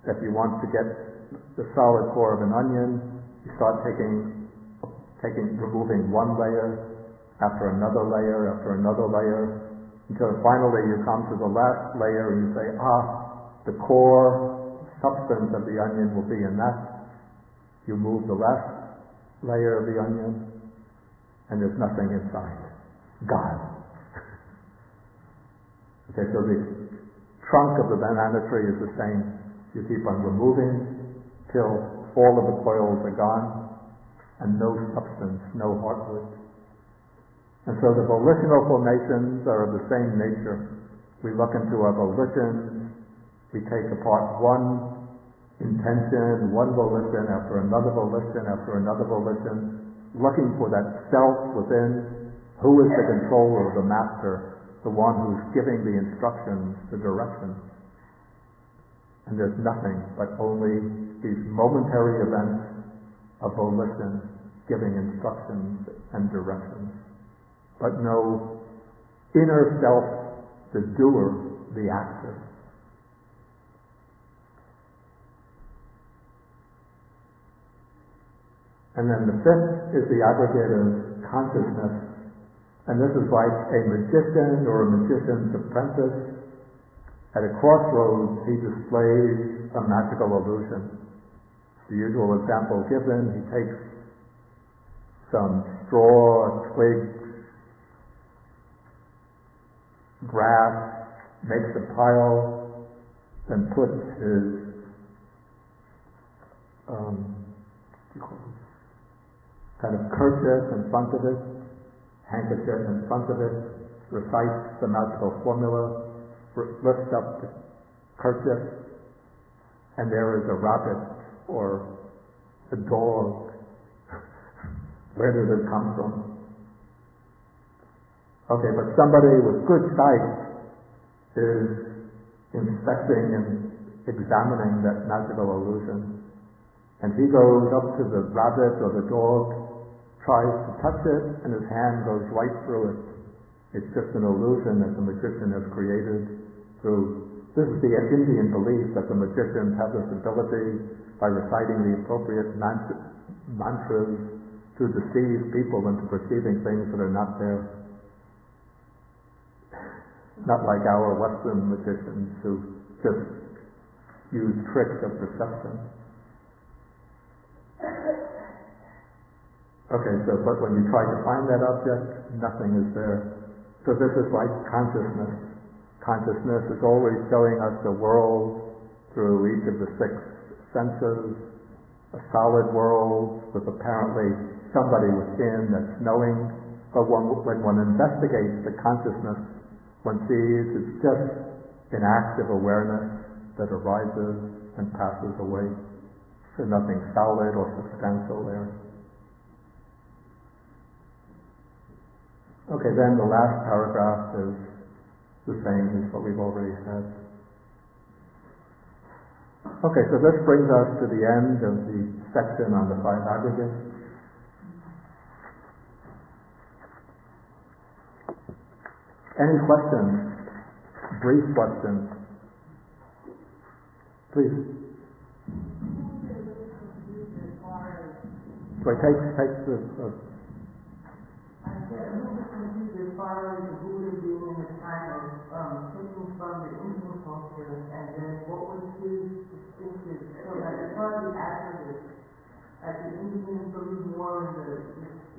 If you want to get the solid core of an onion, you start removing one layer after another layer after another layer, until finally you come to the last layer and you say, the core substance of the onion will be in that. You move the last layer of the onion, and there's nothing inside. God. Okay, so the trunk of the banana tree is the same. You keep on removing till all of the coils are gone, and no substance, no heartwood. And so the volitional formations are of the same nature. We look into our volitions, we take apart one intention, one volition after another volition after another volition, looking for that self within. Who is the controller, the master, the one who's giving the instructions, the directions? And there's nothing but only these momentary events of volition giving instructions and directions. But no inner self, the doer, the actor. And then the fifth is the aggregator's consciousness. And this is like a magician or a magician's apprentice. At a crossroads, he displays a magical illusion. The usual example given, he takes some straw, twigs, grass, makes a pile, then puts his kind of kerchief in front of it, handkerchief in front of it, recites the magical formula, lifts up the kerchief, and there is a rabbit or a dog. Where does it come from? Okay, but somebody with good sight is inspecting and examining that magical illusion. And he goes up to the rabbit or the dog, tries to touch it, and his hand goes right through it. It's just an illusion that the magician has created through This is the Indian belief that the magicians have this ability, by reciting the appropriate mantras, to deceive people into perceiving things that are not there. Not like our Western magicians who just use tricks of perception. Okay, but when you try to find that object, nothing is there. So this is like consciousness. Consciousness is always showing us the world through each of the six senses, a solid world with apparently somebody within that's knowing, but when one investigates the consciousness, one sees it's just an active awareness that arises and passes away. So nothing solid or substantial there. Okay, then the last paragraph is the same as what we've already said. Okay, so this brings us to the end of the section on the five aggregates. Any questions? Brief questions. Please. So I take the as far as the Buddha being in the time of taking from the Indian culture, and then what was his distinctive, so that as far as the aggregate, as the Indians believe more in the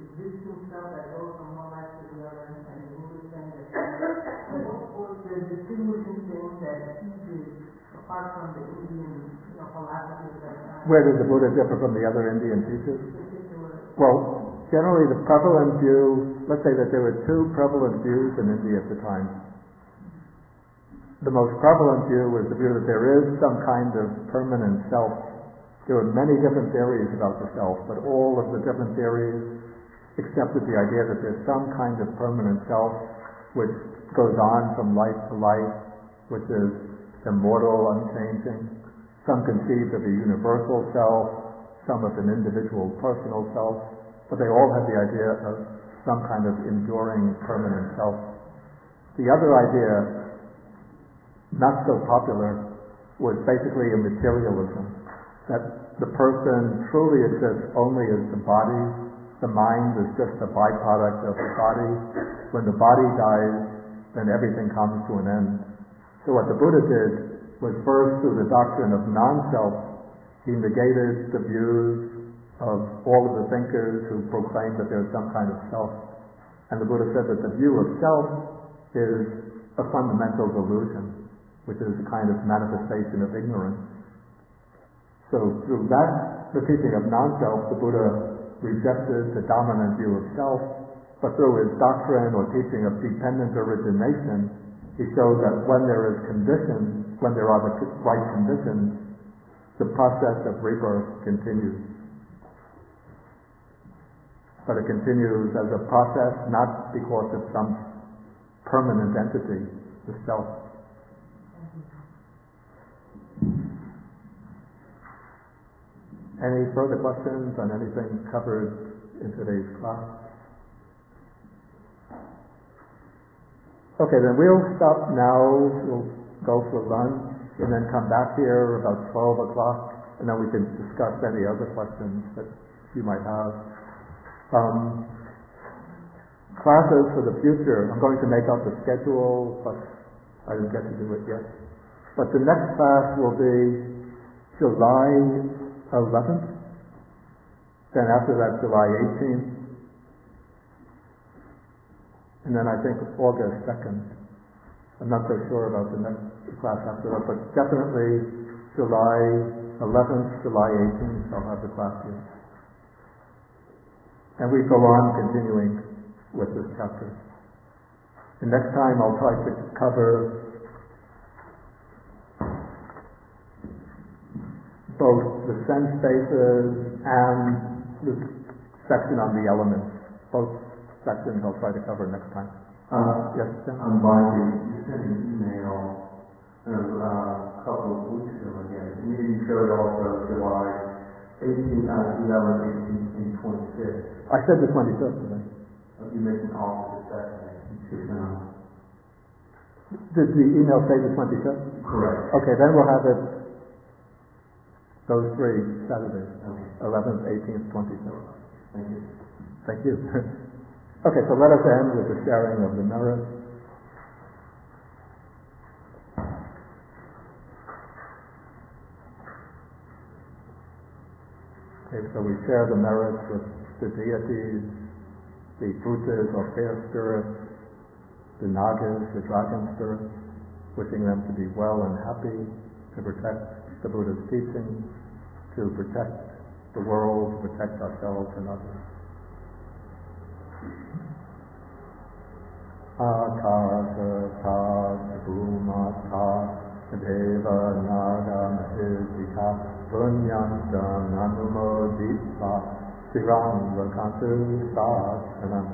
existing stuff that goes from one life to the other, and the Buddha saying that, what was the distinguishing thing that he did, apart from the Indian philosophy of that time? Where does the Buddha differ from the other Indian teachers? Well, generally the prevalent view, let's say that there were two prevalent views in India at the time. The most prevalent view was the view that there is some kind of permanent self. There were many different theories about the self, but all of the different theories accepted the idea that there's some kind of permanent self which goes on from life to life, which is immortal, unchanging. Some conceived of a universal self, some of an individual personal self, but they all had the idea of some kind of enduring permanent self. The other idea, not so popular, was basically a materialism, that the person truly exists only as the body, the mind is just a byproduct of the body. When the body dies, then everything comes to an end. So what the Buddha did was, first through the doctrine of non-self, he negated the views of all of the thinkers who proclaimed that there's some kind of self. And the Buddha said that the view of self is a fundamental delusion, which is a kind of manifestation of ignorance. So through that, the teaching of non-self, the Buddha rejected the dominant view of self, but through his doctrine or teaching of dependent origination, he showed that when there is conditions, when there are the right conditions, the process of rebirth continues. But it continues as a process, not because of some permanent entity, the self. Any further questions on anything covered in today's class? Okay, then we'll stop now. We'll go for lunch and then come back here about 12 o'clock, and then we can discuss any other questions that you might have. Classes for the future, I'm going to make out the schedule, but I didn't get to do it yet. But the next class will be July 11th, then after that July 18th, and then I think August 2nd. I'm not so sure about the next class after that, but definitely July 11th, July 18th, I'll have the class here. And we go on continuing with this chapter. And next time I'll try to cover both the sense bases and the section on the elements. Both sections I'll try to cover next time. Yes, Tim? I'm Bodhi. You sent an email a couple of weeks ago again. And you showed also July 18th, 11th, 18th, and 25th. I said the 25th today. You mentioned also the second. Did the email say the 25th? Correct. Okay, then we'll have it those 3 Saturdays, Okay. 11th, 18th, 27th. Thank you. Thank you. Okay, so let us end with the sharing of the merits. Okay, so we share the merits with the deities, the Buddhas or fair spirits, the Nagas, the dragon spirits, wishing them to be well and happy, to protect the Buddha's teaching, to protect the world, to protect ourselves and others. Akasa bhumata deva naga mahirtika punyantang anumoditva siram vakantu sāsanam.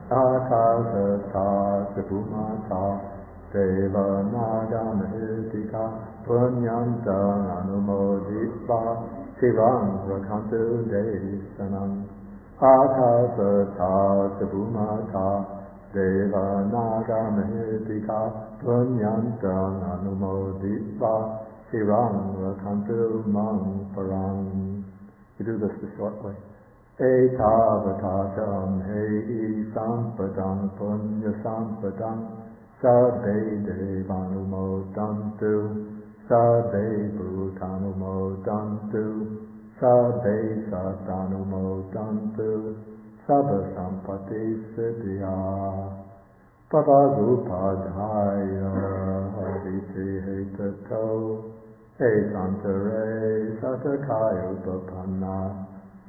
Akasa bhumata deva naga mahirtika punyantang anumoditva siram vakantu desanam. Akasa bhumata Deva naga mahirtika punyantang anumoditva sirang rakantu mang parang. You do this the short way. Etavatatam hei sampadang punya sampadang sabbe devanumodantu sabbe bhutanumodantu sabbe satanumodantu Sabba sampati siddhya Pavagupadhaya Haditi hetato Esantare satakaya upapanna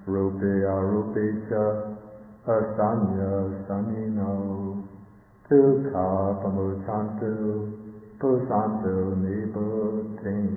Rupi arupi cha Asanya sanino Tukha pamuchantu Pusantu nibuddhim